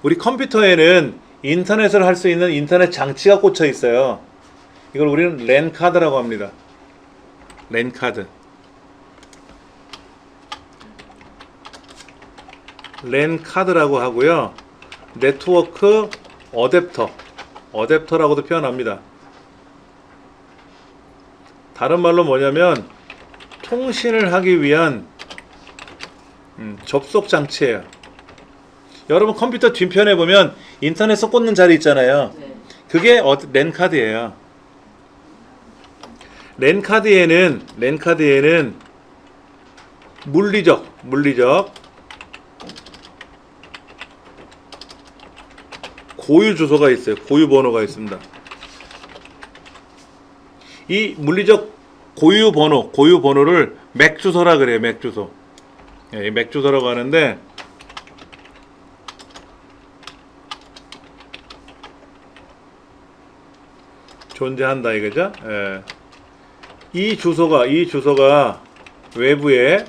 우리 컴퓨터에는 인터넷을 할 수 있는 인터넷 장치가 꽂혀 있어요. 이걸 우리는 랜 카드라고 합니다. 랜 카드. 랜 카드라고 하고요. 네트워크 어댑터라고도 표현합니다. 다른 말로 뭐냐면 통신을 하기 위한 접속 장치예요. 여러분 컴퓨터 뒷편에 보면 인터넷에 꽂는 자리 있잖아요. 네. 그게 랜 카드예요. 랜 카드에는 물리적 고유 주소가 있어요. 고유 번호가 있습니다. 이 물리적 고유 번호를 맥 주소라 그래요. 맥 주소. 예, 맥 주소라고 하는데 존재한다 이거죠. 예. 이 주소가 외부에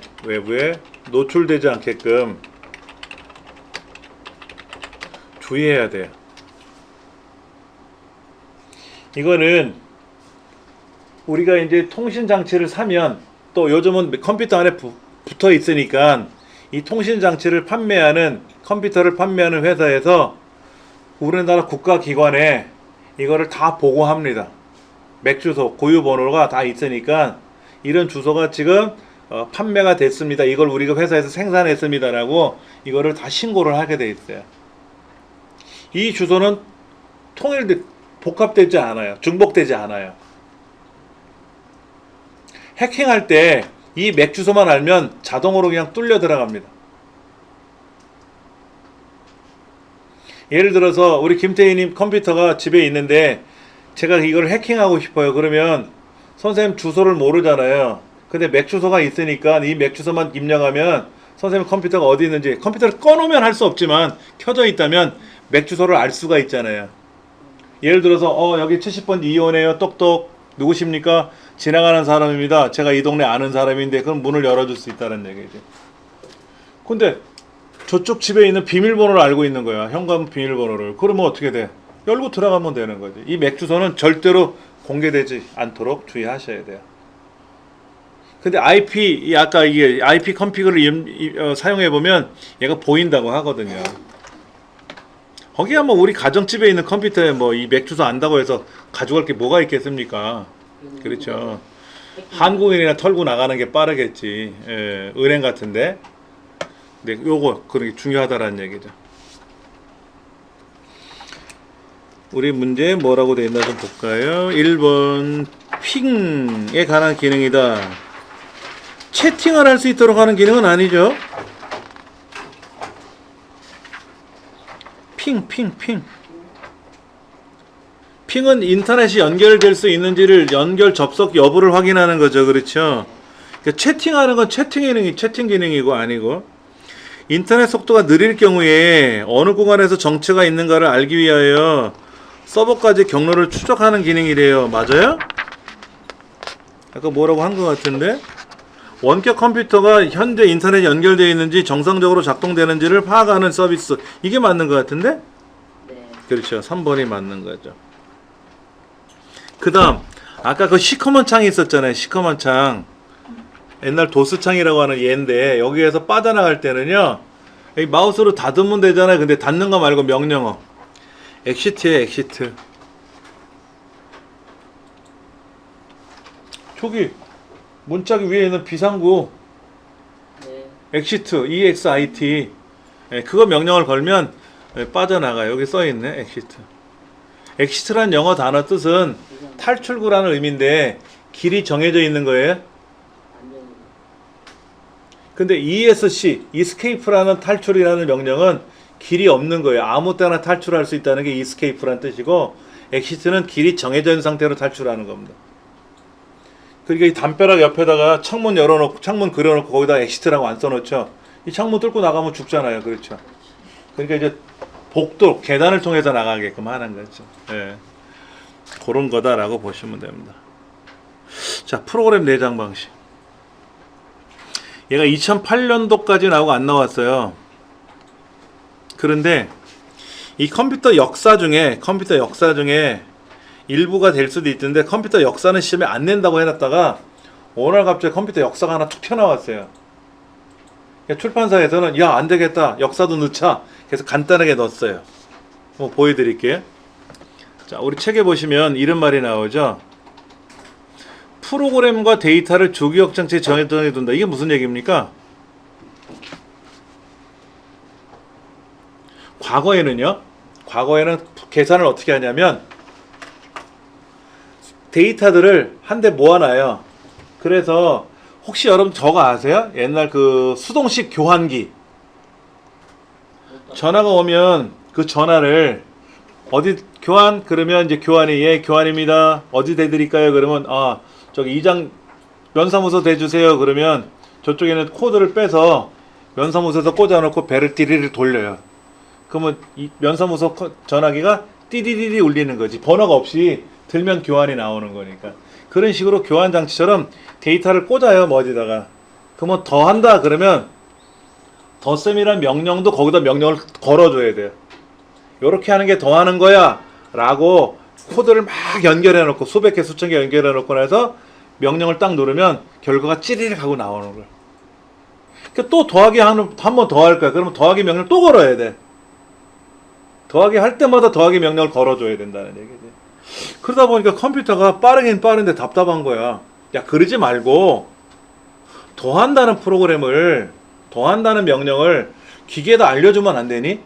노출되지 않게끔 주의해야 돼요. 이거는 우리가 이제 통신 장치를 사면 또 요즘은 컴퓨터 안에 붙어 있으니까 이 통신 장치를 판매하는 컴퓨터를 판매하는 회사에서 우리나라 국가기관에 이거를 다 보고합니다. 맥 주소, 고유 번호가 다 있으니까 이런 주소가 지금 판매가 됐습니다. 이걸 우리가 회사에서 생산했습니다라고 이거를 다 신고를 하게 돼 있어요. 이 주소는 복합되지 않아요. 중복되지 않아요. 해킹할 때 이 맥 주소만 알면 자동으로 그냥 뚫려 들어갑니다. 예를 들어서 우리 김태희님 컴퓨터가 집에 있는데 제가 이걸 해킹하고 싶어요. 그러면 선생님 주소를 모르잖아요. 근데 맥 주소가 있으니까 이 맥 주소만 입력하면 선생님 컴퓨터가 어디 있는지, 컴퓨터를 꺼놓으면 할 수 없지만 켜져 있다면 맥 주소를 알 수가 있잖아요. 예를 들어서 여기 70번 이호네요. 똑똑. 누구십니까? 지나가는 사람입니다. 제가 이 동네 아는 사람인데 그럼 문을 열어줄 수 있다는 얘기죠. 근데 저쪽 집에 있는 비밀번호를 알고 있는 거야. 현관 비밀번호를. 그러면 어떻게 돼? 열고 들어가면 되는 거지. 이 맥 주소는 절대로 공개되지 않도록 주의하셔야 돼요. 근데 아까 이게 IP 컴피그를 사용해 보면 얘가 보인다고 하거든요. 거기야 뭐 우리 가정집에 있는 컴퓨터에 뭐 이 맥 주소 안다고 해서 가져갈 게 뭐가 있겠습니까? 그렇죠. 한국인이나 털고 나가는 게 빠르겠지. 예, 은행 같은데. 네, 요거 그렇게 중요하다라는 얘기죠. 우리 문제 뭐라고 되어 있나 좀 볼까요? 1번 핑에 관한 기능이다. 채팅을 할 수 있도록 하는 기능은 아니죠. 핑은 인터넷이 연결될 수 있는지를 연결 접속 여부를 확인하는 거죠. 그렇죠. 그러니까 채팅하는 건 채팅 기능이고 아니고, 인터넷 속도가 느릴 경우에 어느 구간에서 정체가 있는가를 알기 위하여 서버까지 경로를 추적하는 기능이래요. 맞아요? 아까 뭐라고 한 것 같은데, 원격 컴퓨터가 현재 인터넷 연결되어 있는지 정상적으로 작동되는지를 파악하는 서비스. 이게 맞는 것 같은데? 네. 그렇죠. 3번이 맞는 거죠. 그 다음 아까 그 시커먼 창이 있었잖아요. 시커먼 창. 옛날 도스 창이라고 하는 얘인데 여기에서 빠져나갈 때는요, 여기 마우스로 닫으면 되잖아요. 근데 닫는 거 말고 명령어 엑시트에 엑시트. 저기 문짝이 위에 있는 비상구 네. 엑시트 EXIT, 그거 명령을 걸면 빠져나가요. 여기 써있네. 엑시트란 영어 단어 뜻은 탈출구라는 의미인데 길이 정해져 있는 거예요. 근데 ESC, escape라는 탈출이라는 명령은 길이 없는 거예요. 아무 때나 탈출할 수 있다는 게 escape라는 뜻이고, exit는 길이 정해져 있는 상태로 탈출하는 겁니다. 그러니까 이 담벼락 옆에다가 창문 열어놓고, 창문 그려놓고 거기다 exit라고 안 써놓죠. 이 창문 뚫고 나가면 죽잖아요. 그렇죠. 그러니까 이제 복도, 계단을 통해서 나가게끔 하는 거죠. 예. 그런 거다라고 보시면 됩니다. 자, 프로그램 내장 방식. 얘가 2008년도까지 나오고 안 나왔어요. 그런데 이 컴퓨터 역사 중에 일부가 될 수도 있던데, 컴퓨터 역사는 시험에 안 낸다고 해놨다가 오늘 갑자기 컴퓨터 역사가 하나 툭 튀어나왔어요. 출판사에서는 야, 안 되겠다, 역사도 넣자. 그래서 간단하게 넣었어요. 한번 보여드릴게요. 자, 우리 책에 보시면 이런 말이 나오죠. 프로그램과 데이터를 주기억 장치에 정해둔다. 이게 무슨 얘기입니까? 과거에는 계산을 어떻게 하냐면 데이터들을 한데 모아놔요. 그래서 혹시 여러분 저거 아세요? 옛날 그 수동식 교환기, 전화가 오면 그 전화를 어디 교환? 그러면 이제 교환이, 예, 교환입니다. 어디 대드릴까요? 그러면 저기 이장 면사무소 대주세요. 그러면 저쪽에는 코드를 빼서 면사무소에서 꽂아놓고 배를 띠리리 돌려요. 그러면 이 면사무소 전화기가 띠디디디 울리는 거지. 번호가 없이 들면 교환이 나오는 거니까. 그런 식으로 교환 장치처럼 데이터를 꽂아요. 뭐 어디다가. 그러면 더 한다 그러면 덧셈이란 명령도 거기다 명령을 걸어줘야 돼요. 요렇게 하는 게 더하는 거야 라고 코드를 막 연결해 놓고 수백 개 수천 개 연결해 놓고 나서 명령을 딱 누르면 결과가 찌리릭 하고 나오는 거야. 그러니까 또 더하기 한 번 더 할 거야. 그러면 더하기 명령 또 걸어야 돼. 더하기 할 때마다 더하기 명령을 걸어줘야 된다는 얘기지. 그러다 보니까 컴퓨터가 빠르긴 빠른데 답답한 거야. 야, 그러지 말고 더한다는 프로그램을, 더한다는 명령을 기계에다 알려주면 안 되니?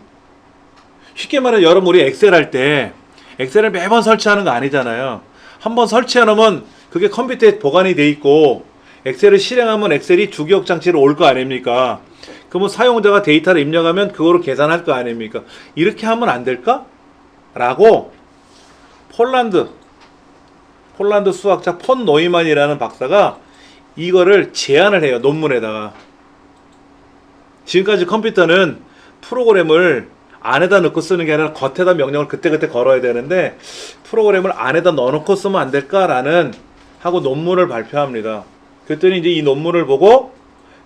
쉽게 말해 여러분 우리 엑셀 할 때 엑셀을 매번 설치하는 거 아니잖아요. 한번 설치해 놓으면 그게 컴퓨터에 보관이 돼 있고 엑셀을 실행하면 엑셀이 주기억 장치로 올 거 아닙니까? 그러면 사용자가 데이터를 입력하면 그거로 계산할 거 아닙니까? 이렇게 하면 안 될까? 라고 폴란드 수학자 폰 노이만이라는 박사가 이거를 제안을 해요. 논문에다가. 지금까지 컴퓨터는 프로그램을 안에다 넣고 쓰는 게 아니라 겉에다 명령을 그때그때 걸어야 되는데 프로그램을 안에다 넣어놓고 쓰면 안 될까라는 하고 논문을 발표합니다. 그랬더니 이제 이 논문을 보고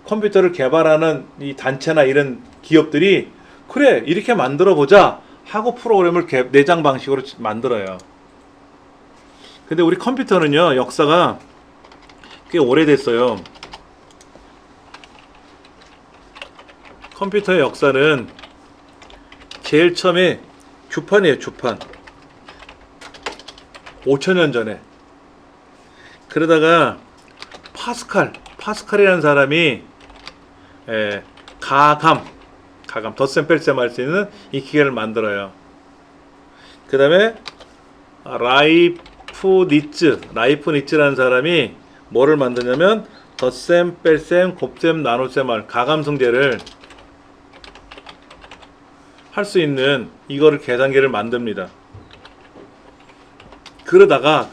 컴퓨터를 개발하는 이 단체나 이런 기업들이 그래 이렇게 만들어 보자 하고 프로그램을 내장 방식으로 만들어요. 근데 우리 컴퓨터는요 역사가 꽤 오래됐어요. 컴퓨터의 역사는 제일 처음에 주판이에요. 주판 5000년 전에. 그러다가 파스칼이라는 사람이 가감 덧셈 뺄셈 할 수 있는 이 기계를 만들어요. 그 다음에 라이프니츠라는 사람이 뭐를 만드냐면 덧셈 뺄셈 곱셈 나눗셈 할 가감성제를 할 수 있는 이거를 계산기를 만듭니다. 그러다가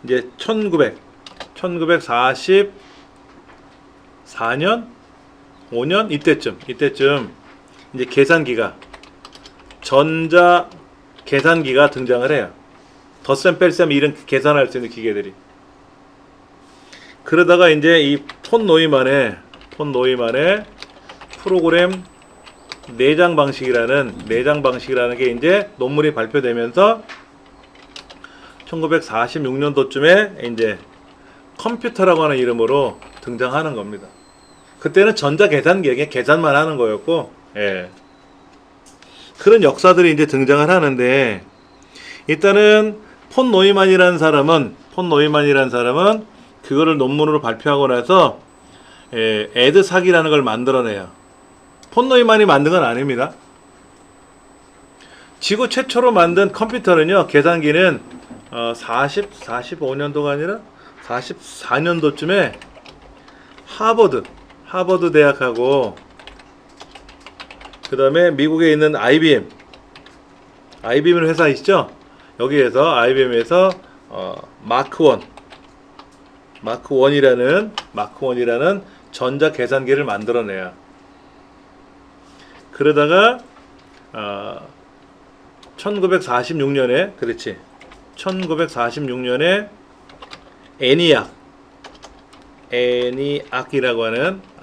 이제 1944년 5년 이때쯤 이제 계산기가 전자 계산기가 등장을 해요. 덧셈 뺄셈 이런 계산할 수 있는 기계들이. 그러다가 이제 이 폰 노이만의 프로그램 내장 방식이라는 게 이제 논문이 발표되면서 1946년도쯤에 이제 컴퓨터라고 하는 이름으로 등장하는 겁니다. 그때는 전자 계산기에 계산만 하는 거였고, 예. 그런 역사들이 이제 등장을 하는데, 일단은 폰 노이만이라는 사람은 그거를 논문으로 발표하고 나서 에드삭이라는 걸 만들어내요. 폰 노이만이 만든 건 아닙니다. 지구 최초로 만든 컴퓨터는요, 계산기는 45년도가 아니라 44년도쯤에 하버드 대학하고 그 다음에 미국에 있는 IBM이라는 회사 있죠? 여기에서 IBM에서 마크1이라는 전자 계산기를 만들어내요. 그러다가 1946년에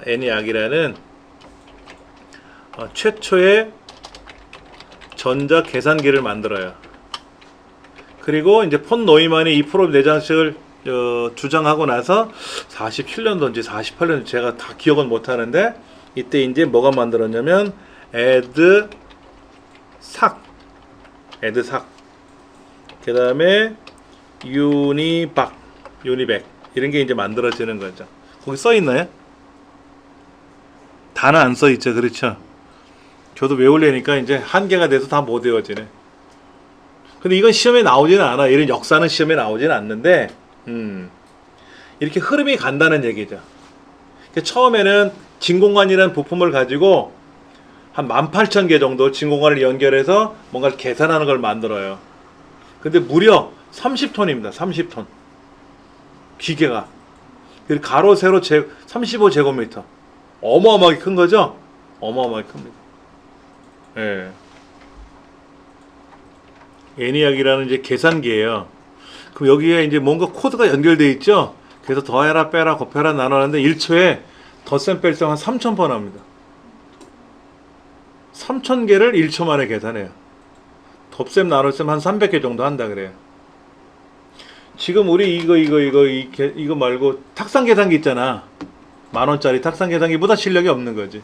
애니악이라는 최초의 전자 계산기를 만들어요. 그리고 이제 폰 노이만이 이 프로그램 내장식을 주장하고 나서 47년도인지 48년도인지 제가 다 기억은 못 하는데 이때 이제 뭐가 만들었냐면 에드삭 그 다음에 유니백 이런 게 이제 만들어지는 거죠. 거기 써 있나요? 다는 안 써 있죠. 그렇죠? 저도 외우려니까 이제 한계가 돼서 다 못 외워지네. 근데 이건 시험에 나오지는 않아. 이런 역사는 시험에 나오지는 않는데 이렇게 흐름이 간다는 얘기죠. 처음에는 진공관이라는 부품을 가지고 한 18,000개 정도 진공관을 연결해서 뭔가를 계산하는 걸 만들어요. 근데 무려 30톤입니다. 30톤. 기계가. 그리고 가로, 세로 35제곱미터. 어마어마하게 큰 거죠? 어마어마하게 큽니다. 예. 애니악이라는 이제 계산기예요. 그럼 여기에 이제 뭔가 코드가 연결되어 있죠? 그래서 더해라, 빼라, 곱해라, 나눠하는데 1초에 덧셈 뺄셈 한 3,000번 합니다. 3,000개를 1초 만에 계산해요. 곱셈 나눗셈 한 300개 정도 한다 그래요. 지금 우리 이거 말고 탁상 계산기 있잖아. 10,000원짜리 탁상 계산기보다 실력이 없는 거지.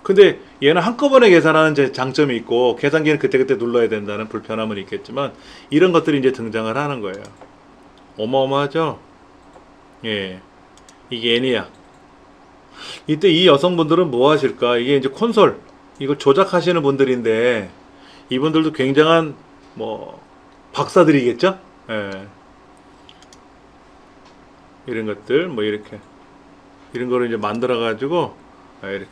근데 얘는 한꺼번에 계산하는 제 장점이 있고 계산기는 그때그때 눌러야 된다는 불편함은 있겠지만 이런 것들이 이제 등장을 하는 거예요. 어마어마하죠? 예. 이게 애니악. 이때 이 여성분들은 뭐 하실까? 이게 이제 콘솔 이거 조작하시는 분들인데 이분들도 굉장한 뭐 박사들이겠죠? 예. 이런 것들 뭐 이렇게 이런 거를 이제 만들어 가지고 이렇게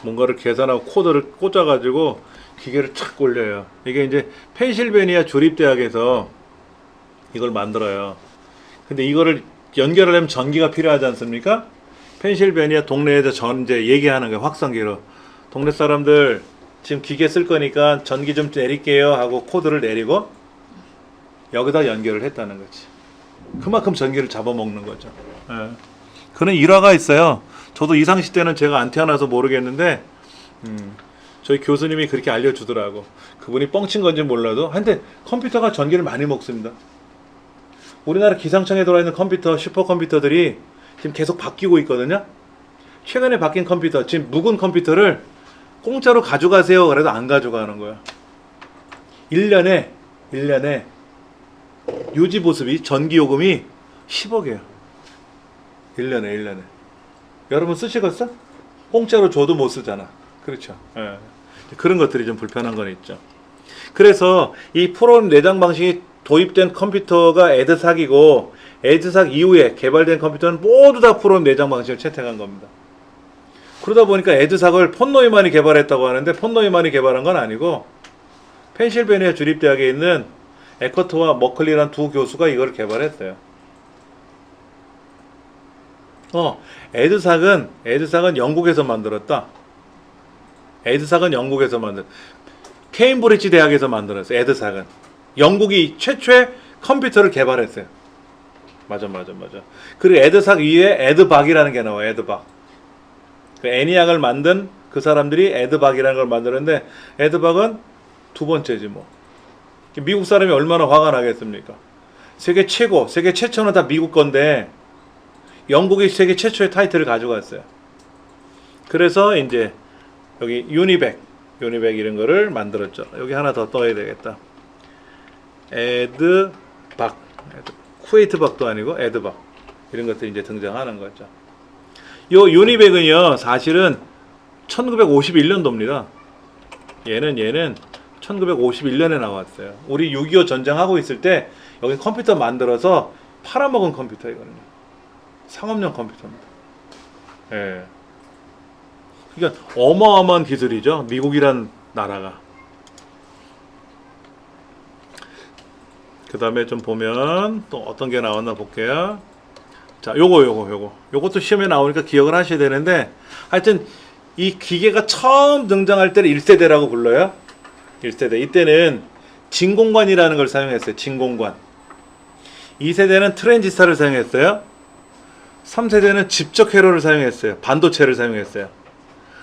뭔가를 계산하고 코드를 꽂아 가지고 기계를 착 올려요. 이게 이제 펜실베니아 주립대학에서 이걸 만들어요. 근데 이거를 연결하려면 전기가 필요하지 않습니까? 펜실베니아 동네에서 이제 얘기하는 거예요. 확성기로. 동네 사람들 지금 기계 쓸 거니까 전기 좀 내릴게요 하고 코드를 내리고 여기다 연결을 했다는 거지. 그만큼 전기를 잡아먹는 거죠. 예. 그런 일화가 있어요. 저도 이 상시 때는 제가 안 태어나서 모르겠는데 저희 교수님이 그렇게 알려주더라고. 그분이 뻥친 건지 몰라도 한데 컴퓨터가 전기를 많이 먹습니다. 우리나라 기상청에 들어있는 컴퓨터, 슈퍼컴퓨터들이 지금 계속 바뀌고 있거든요. 최근에 바뀐 컴퓨터, 지금 묵은 컴퓨터를 공짜로 가져가세요 그래도 안 가져가는 거야. 1년에 유지 보수비, 전기 요금이 10억이에요. 1년에. 여러분 쓰시겠어? 공짜로 줘도 못 쓰잖아. 그렇죠. 예. 그런 것들이 좀 불편한 건 있죠. 그래서 이 프로그램 내장 방식이 도입된 컴퓨터가 에드삭이고 에드삭 이후에 개발된 컴퓨터는 모두 다 프로그램 내장 방식을 채택한 겁니다. 그러다 보니까 에드삭을 폰 노이만이 개발했다고 하는데 폰 노이만이 개발한 건 아니고 펜실베니아 주립대학에 있는 에커트와 머클리라는 두 교수가 이걸 개발했어요. 에드삭은 영국에서 만들었다. 에드삭은 영국에서 케임브리지 대학에서 만들었어요. 에드삭은 영국이 최초의 컴퓨터를 개발했어요. 맞아. 그리고 에드삭 위에 에드박이라는 게 나와요. 에드박. 그 애니악을 만든 그 사람들이 에드박이라는 걸 만드는데 에드박은 두 번째지 뭐. 미국 사람이 얼마나 화가 나겠습니까? 세계 최초는 다 미국 건데 영국이 세계 최초의 타이틀을 가져갔어요. 그래서 이제 여기 유니백 이런 거를 만들었죠. 여기 하나 더 떠야 되겠다. 에드박, 쿠웨이트박도 아니고 에드박 이런 것들이 이제 등장하는 거죠. 요 유니백은요 사실은 1951년도입니다. 얘는 1951년에 나왔어요. 우리 6.25 전쟁하고 있을 때 여기 컴퓨터 만들어서 팔아먹은 컴퓨터이거든요. 상업용 컴퓨터입니다. 예. 그러니까 어마어마한 기술이죠. 미국이란 나라가. 그 다음에 좀 보면 또 어떤 게 나왔나 볼게요. 자, 요것도 시험에 나오니까 기억을 하셔야 되는데 하여튼 이 기계가 처음 등장할 때를 1세대라고 불러요. 1세대. 이때는 진공관이라는 걸 사용했어요. 진공관. 2세대는 트랜지스터를 사용했어요. 3세대는 집적 회로를 사용했어요. 반도체를 사용했어요.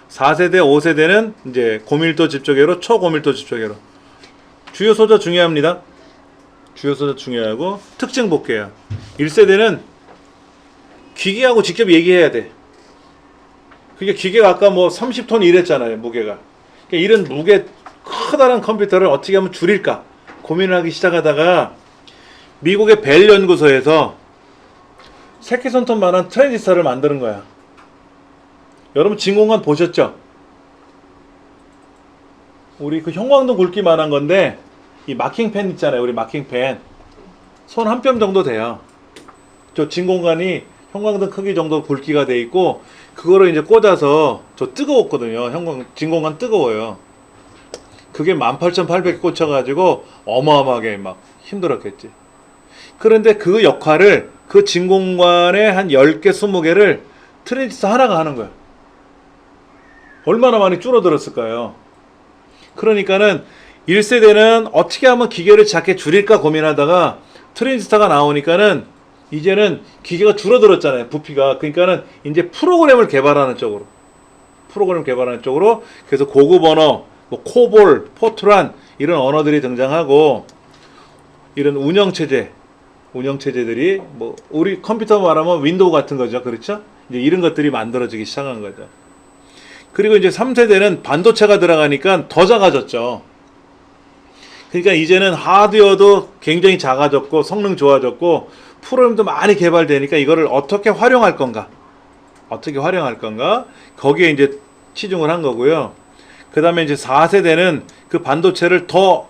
4세대, 5세대는 이제 고밀도 집적 회로, 초고밀도 집적 회로. 주요 소재 중요합니다. 주요 소재 중요하고 특징 볼게요. 1세대는 기계하고 직접 얘기해야 돼. 그게 기계가 아까 뭐 30톤 이랬잖아요. 무게가. 그러니까 이런 무게 커다란 컴퓨터를 어떻게 하면 줄일까 고민을 하기 시작하다가 미국의 벨 연구소에서 새끼손톱만한 트랜지스터를 만드는 거야. 여러분 진공관 보셨죠? 우리 그 형광등 굵기만한 건데 이 마킹펜 있잖아요. 우리 마킹펜 손 한 뼘 정도 돼요. 저 진공관이 형광등 크기 정도 굵기가 돼 있고 그거를 이제 꽂아서 저 뜨거웠거든요. 진공관 뜨거워요. 그게 18,800 꽂혀가지고 어마어마하게 막 힘들었겠지. 그런데 그 역할을 그 진공관에 한 10개, 20개를 트랜지스터 하나가 하는 거야. 얼마나 많이 줄어들었을까요? 그러니까는 1세대는 어떻게 하면 기계를 작게 줄일까 고민하다가 트랜지스터가 나오니까는 이제는 기계가 줄어들었잖아요. 부피가. 그러니까는 이제 프로그램을 개발하는 쪽으로. 그래서 고급 언어, 뭐 코볼, 포트란 이런 언어들이 등장하고 이런 운영체제들이 뭐 우리 컴퓨터 말하면 윈도우 같은 거죠. 그렇죠? 이제 이런 것들이 만들어지기 시작한 거죠. 그리고 이제 3세대는 반도체가 들어가니까 더 작아졌죠. 그러니까 이제는 하드웨어도 굉장히 작아졌고 성능 좋아졌고 프로그램도 많이 개발되니까 이거를 어떻게 활용할 건가? 거기에 이제 치중을 한 거고요. 그 다음에 이제 4세대는 그 반도체를 더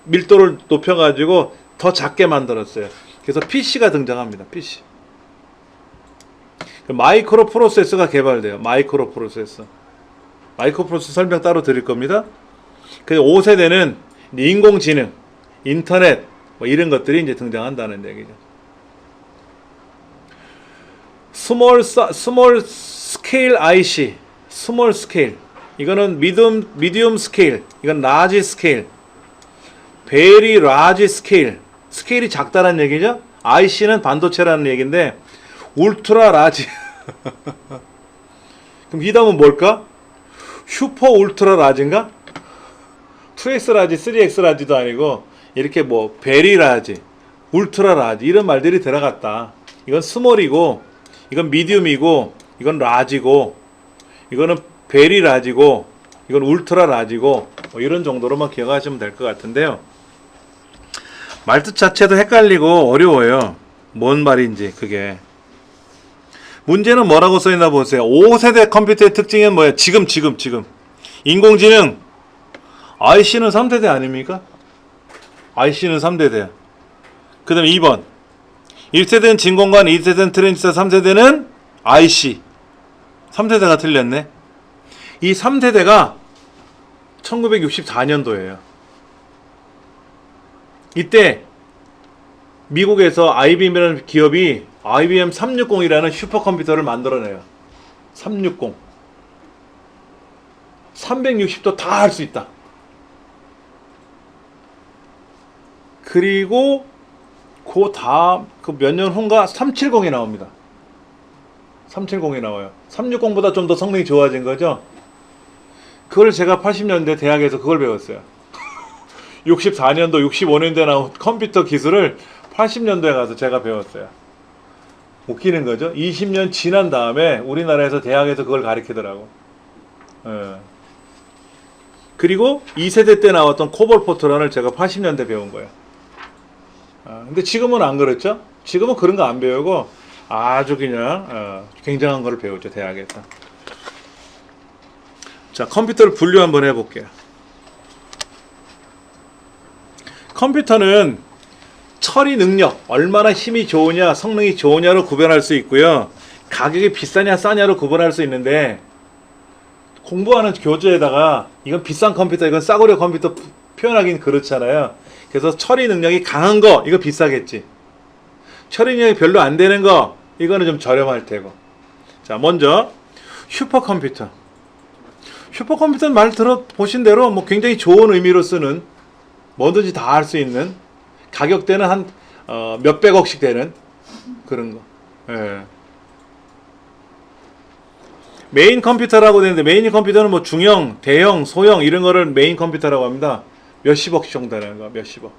밀도를 높여가지고 더 작게 만들었어요. 그래서 PC가 등장합니다. PC. 마이크로 프로세서가 개발돼요. 마이크로 프로세서 설명 따로 드릴 겁니다. 그래서 5세대는 인공지능, 인터넷 뭐 이런 것들이 이제 등장한다는 얘기죠. 스몰 스케일 IC, 스몰 스케일. 이거는 미디움 스케일, 이건 라지 스케일, 베리 라지 스케일. 스케일이 작다는 얘기죠. IC는 반도체라는 얘기인데 울트라 라지. 그럼 이 다음은 뭘까? 슈퍼 울트라 라지인가? 2X 라지, 3X 라지도 아니고 이렇게 뭐 베리 라지, 울트라 라지 이런 말들이 들어갔다. 이건 스몰이고, 이건 미디움이고, 이건 라지고, 이거는 베리 라지고, 이건 울트라 라지고 뭐 이런 정도로만 기억하시면 될 것 같은데요. 말뜻 자체도 헷갈리고 어려워요. 뭔 말인지 그게. 문제는 뭐라고 써있나 보세요. 5세대 컴퓨터의 특징은 뭐예요? 지금 인공지능. IC는 3세대 아닙니까? IC는 3세대. 그 다음에 2번 1세대는 진공관, 2세대는 트랜지스터, 3세대는 IC. 3세대가 틀렸네. 이 3세대가 1964년도예요. 이때 미국에서 IBM이라는 기업이 IBM 360이라는 슈퍼컴퓨터를 만들어내요. 360. 360도 다 할 수 있다. 그리고 그 다음 그 몇 년 후인가 370이 나옵니다. 370이 나와요. 360보다 좀 더 성능이 좋아진 거죠. 그걸 제가 80년대 대학에서 그걸 배웠어요. 64년도, 65년도에 나온 컴퓨터 기술을 80년도에 가서 제가 배웠어요. 웃기는 거죠. 20년 지난 다음에 우리나라에서 대학에서 그걸 가르치더라고. 그리고 2세대 때 나왔던 코볼 포트런을 제가 80년대 배운 거예요. 근데 지금은 안 그렇죠? 지금은 그런 거 안 배우고 아주 그냥 굉장한 거를 배우죠, 대학에서. 자, 컴퓨터를 분류 한번 해볼게요. 컴퓨터는 처리 능력, 얼마나 힘이 좋으냐, 성능이 좋으냐로 구별할 수 있고요. 가격이 비싸냐, 싸냐로 구별할 수 있는데, 공부하는 교재에다가 이건 비싼 컴퓨터, 이건 싸구려 컴퓨터 표현하기는 그렇잖아요. 그래서 처리 능력이 강한 거, 이거 비싸겠지. 처리 능력이 별로 안 되는 거, 이거는 좀 저렴할 테고. 자, 먼저 슈퍼컴퓨터. 슈퍼컴퓨터는 말 들어보신 대로 뭐 굉장히 좋은 의미로 쓰는, 뭐든지 다 할 수 있는, 가격대는 한 몇백억씩 되는 그런 거. 예. 메인 컴퓨터라고 되는데, 메인 컴퓨터는 뭐 중형, 대형, 소형 이런 거를 메인 컴퓨터라고 합니다. 몇십억씩 정도 되는 거, 몇십억.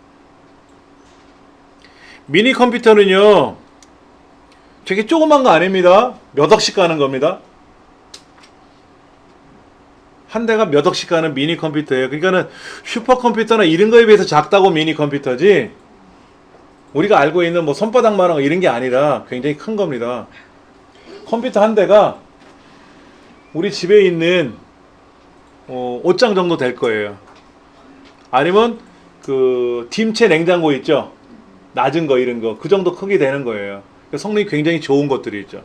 미니 컴퓨터는요, 되게 조그만 거 아닙니다. 몇 억씩 가는 겁니다. 한 대가 몇 억씩 가는 미니 컴퓨터예요. 그러니까는 슈퍼컴퓨터나 이런 거에 비해서 작다고 미니 컴퓨터지, 우리가 알고 있는 뭐 손바닥만한 거 이런 게 아니라 굉장히 큰 겁니다. 컴퓨터 한 대가 우리 집에 있는 옷장 정도 될 거예요. 아니면 그 dim체 냉장고 있죠, 낮은 거 이런 거, 그 정도 크기 되는 거예요. 성능이 굉장히 좋은 것들이 있죠.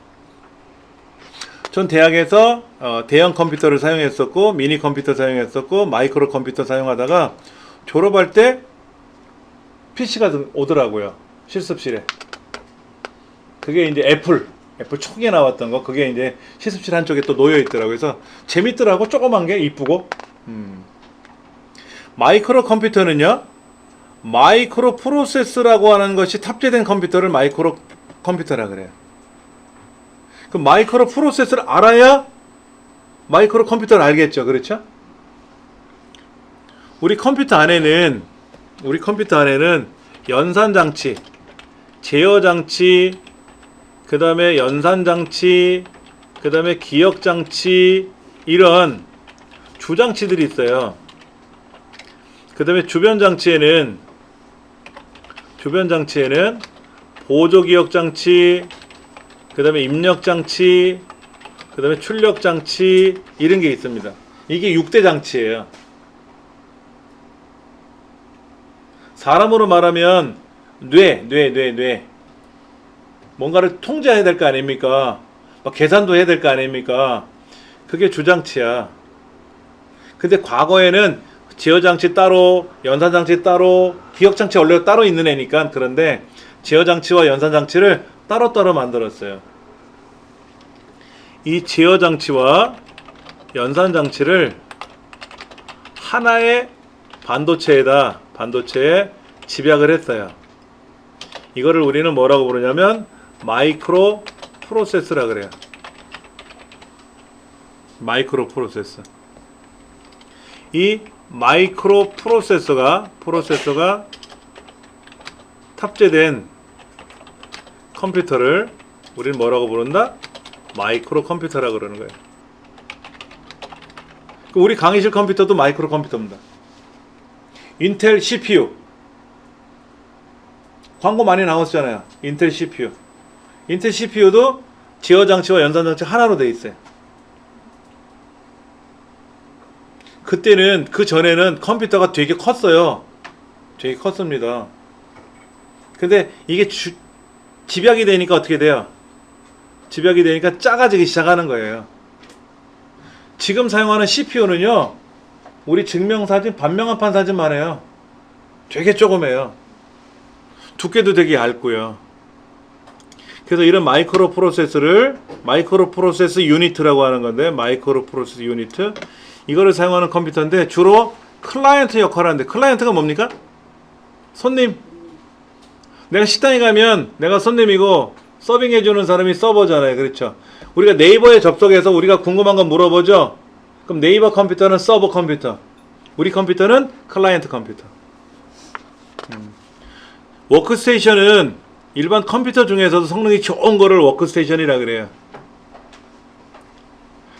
전 대학에서 대형 컴퓨터를 사용했었고, 미니 컴퓨터 사용했었고, 마이크로 컴퓨터 사용하다가 졸업할 때 PC가 오더라고요, 실습실에. 그게 이제 애플 초기에 나왔던 거, 그게 이제 실습실 한쪽에 또 놓여 있더라고요. 그래서 재밌더라고, 조그만 게 이쁘고. 마이크로 컴퓨터는요, 마이크로 프로세서라고 하는 것이 탑재된 컴퓨터를 마이크로 컴퓨터라 그래요. 그 마이크로 프로세서를 알아야 마이크로 컴퓨터를 알겠죠, 그렇죠? 우리 컴퓨터 안에는 연산장치, 제어장치, 그 다음에 연산장치, 그 다음에 기억장치, 이런 주장치들이 있어요. 그 다음에 주변장치에는 보조기억장치, 그 다음에 입력장치, 그 다음에 출력장치, 이런 게 있습니다. 이게 6대 장치예요. 사람으로 말하면 뇌. 뭔가를 통제해야 될 거 아닙니까? 막 계산도 해야 될 거 아닙니까? 그게 주장치야. 근데 과거에는 제어장치 따로, 연산장치 따로, 기억장치 원래 따로 있는 애니까. 그런데 제어장치와 연산장치를 따로따로 만들었어요. 이 제어장치와 연산장치를 하나의 반도체에 집약을 했어요. 이거를 우리는 뭐라고 부르냐면 마이크로 프로세스라 그래요. 마이크로 프로세서. 이 마이크로 프로세서가 탑재된 컴퓨터를 우리는 뭐라고 부른다? 마이크로 컴퓨터라 그러는 거예요. 우리 강의실 컴퓨터도 마이크로 컴퓨터입니다. 인텔 CPU. 광고 많이 나왔잖아요. 인텔 CPU. 인텔 CPU도 제어장치와 연산장치 하나로 되어 있어요. 그때는, 그 전에는 컴퓨터가 되게 컸어요. 되게 컸습니다. 근데 이게 집약이 되니까 어떻게 돼요? 집약이 되니까 작아지기 시작하는 거예요. 지금 사용하는 CPU는요, 우리 증명사진, 반명한판 사진만 해요. 되게 조그매요. 두께도 되게 얇고요. 그래서 이런 마이크로 프로세스를 마이크로 프로세스 유니트라고 하는 건데, 마이크로 프로세스 유니트, 이거를 사용하는 컴퓨터인데 주로 클라이언트 역할을 하는데, 클라이언트가 뭡니까? 손님. 내가 식당에 가면 내가 손님이고 서빙해주는 사람이 서버잖아요. 그렇죠? 우리가 네이버에 접속해서 우리가 궁금한 건 물어보죠. 그럼 네이버 컴퓨터는 서버 컴퓨터, 우리 컴퓨터는 클라이언트 컴퓨터. 워크스테이션은 일반 컴퓨터 중에서도 성능이 좋은 거를 워크스테이션이라 그래요.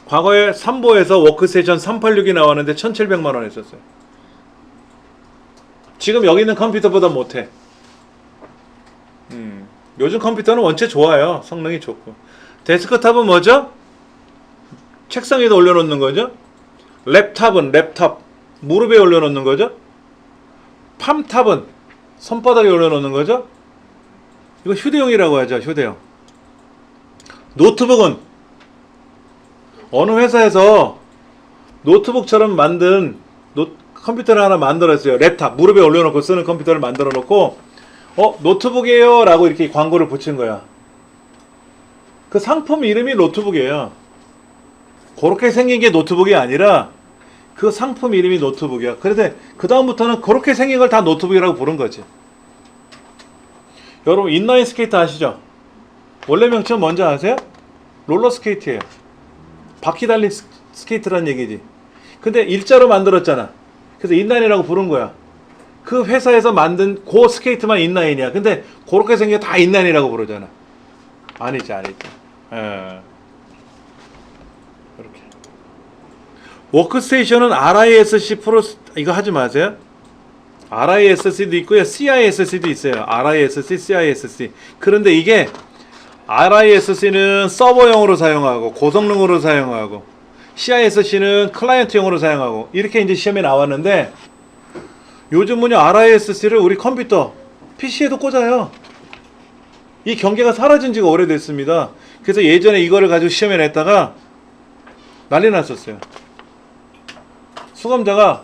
과거에 삼보에서 워크스테이션 386이 나왔는데 1700만 원 했었어요. 지금 여기 있는 컴퓨터보다 못해. 요즘 컴퓨터는 원체 좋아요. 성능이 좋고. 데스크탑은 뭐죠? 책상 위에 올려놓는 거죠. 랩탑은 랩탑, 무릎에 올려놓는 거죠. 팜탑은 손바닥에 올려놓는 거죠. 이거 휴대용이라고 하죠. 휴대용. 노트북은 어느 회사에서 노트북처럼 만든 컴퓨터를 하나 만들었어요. 랩탑, 무릎에 올려놓고 쓰는 컴퓨터를 만들어 놓고 노트북이에요 라고 이렇게 광고를 붙인 거야. 그 상품 이름이 노트북이에요. 그렇게 생긴 게 노트북이 아니라 그 상품 이름이 노트북이야. 그런데 그 다음부터는 그렇게 생긴 걸 다 노트북이라고 부른 거지. 여러분 인라인 스케이트 아시죠? 원래 명칭은 뭔지 아세요? 롤러 스케이트예요. 바퀴 달린 스케이트란 얘기지. 근데 일자로 만들었잖아. 그래서 인라인이라고 부른 거야. 그 회사에서 만든 그 스케이트만 인라인이야. 근데 그렇게 생겨 다 인라인이라고 부르잖아. 아니지. 이렇게. 워크스테이션은 RISC 이거 하지 마세요. RISC도 있고요. CISC도 있어요. RISC, CISC. 그런데 이게 RISC는 서버용으로 사용하고 고성능으로 사용하고, CISC는 클라이언트용으로 사용하고, 이렇게 이제 시험에 나왔는데, 요즘은요 RISC를 우리 컴퓨터 PC에도 꽂아요. 이 경계가 사라진 지가 오래됐습니다. 그래서 예전에 이거를 가지고 시험에 냈다가 난리 났었어요. 수감자가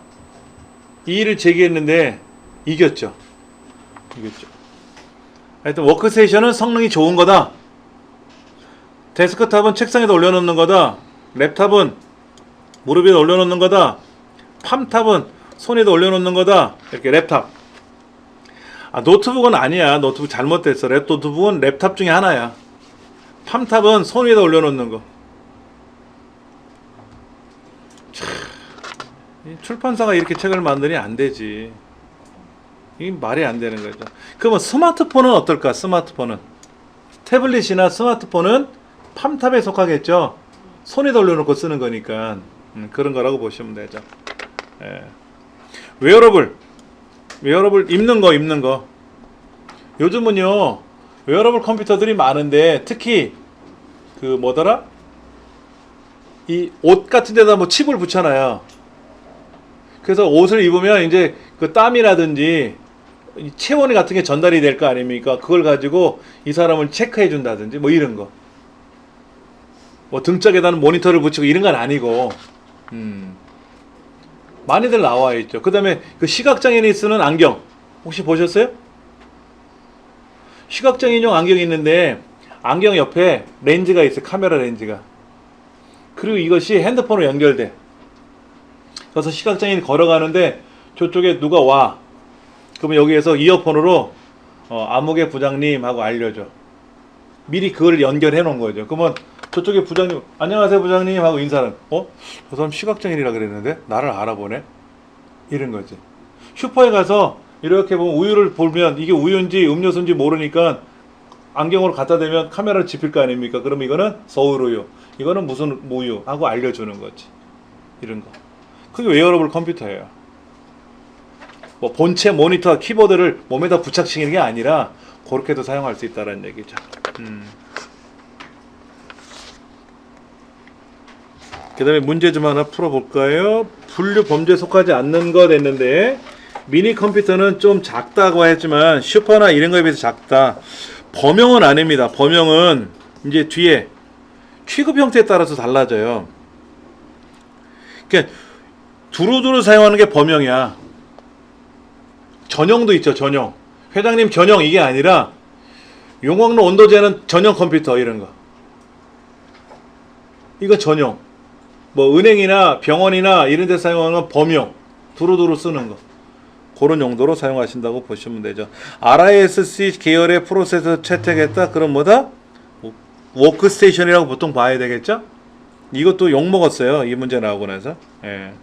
이의를 제기했는데 이겼죠. 하여튼 워크스테이션은 성능이 좋은 거다. 데스크탑은 책상에다 올려놓는 거다. 랩탑은 무릎 위에 올려놓는 거다. 팜탑은 손에다 올려놓는 거다. 이렇게 랩탑. 노트북은 아니야. 노트북 잘못됐어. 노트북은 랩탑 중에 하나야. 팜탑은 손 위에다 올려놓는 거. 이 출판사가 이렇게 책을 만드니 안 되지. 이게 말이 안 되는 거죠. 그러면 스마트폰은 어떨까? 스마트폰은 태블릿이나 스마트폰은 팜탑에 속하겠죠. 손에 돌려놓고 쓰는 거니까 그런 거라고 보시면 되죠. 예. 웨어러블 입는 거. 요즘은요 웨어러블 컴퓨터들이 많은데 특히 그 뭐더라? 이 옷 같은 데다 뭐 칩을 붙여놔요. 그래서 옷을 입으면 이제 그 땀이라든지 이 체온 같은 게 전달이 될 거 아닙니까? 그걸 가지고 이 사람을 체크해 준다든지 뭐 이런 거. 뭐 등짝에다는 모니터를 붙이고 이런 건 아니고 많이들 나와 있죠. 그다음에 그 시각장애인이 쓰는 안경 혹시 보셨어요? 시각장애인용 안경이 있는데 안경 옆에 렌즈가 있어요. 카메라 렌즈가. 그리고 이것이 핸드폰으로 연결돼. 그래서 시각장애인이 걸어가는데 저쪽에 누가 와. 그러면 여기에서 이어폰으로 아무개 부장님 하고 알려줘. 미리 그걸 연결해 놓은 거죠. 그러면 저쪽에 부장님 안녕하세요 부장님 하고 인사는 저 사람 시각장애인이라 그랬는데 나를 알아보네. 이런 거지. 슈퍼에 가서 이렇게 보면 우유를 보면 이게 우유인지 음료수인지 모르니까 안경으로 갖다 대면 카메라를 집힐 거 아닙니까? 그럼 이거는 서울우유, 이거는 무슨 우유 하고 알려주는 거지. 이런 거. 그게 웨어러블 컴퓨터예요. 뭐 본체 모니터 키보드를 몸에다 부착시키는 게 아니라 그렇게도 사용할 수 있다는 얘기죠. 그 다음에 문제 좀 하나 풀어볼까요? 분류 범죄에 속하지 않는 것 했는데 미니 컴퓨터는 좀 작다고 했지만 슈퍼나 이런 거에 비해서 작다. 범용은 아닙니다. 범용은 이제 뒤에 취급 형태에 따라서 달라져요. 그러니까 두루두루 사용하는 게 범용이야. 전용도 있죠. 전용. 회장님 전용 이게 아니라 용광로 온도재는 전용 컴퓨터 이런 거. 이거 전용. 뭐 은행이나 병원이나 이런 데 사용하는 건 범용. 두루두루 쓰는 거. 그런 용도로 사용하신다고 보시면 되죠. RISC 계열의 프로세서 채택했다. 그럼 뭐다? 워크스테이션이라고 보통 봐야 되겠죠? 이것도 욕 먹었어요. 이 문제 나오고 나서. 예.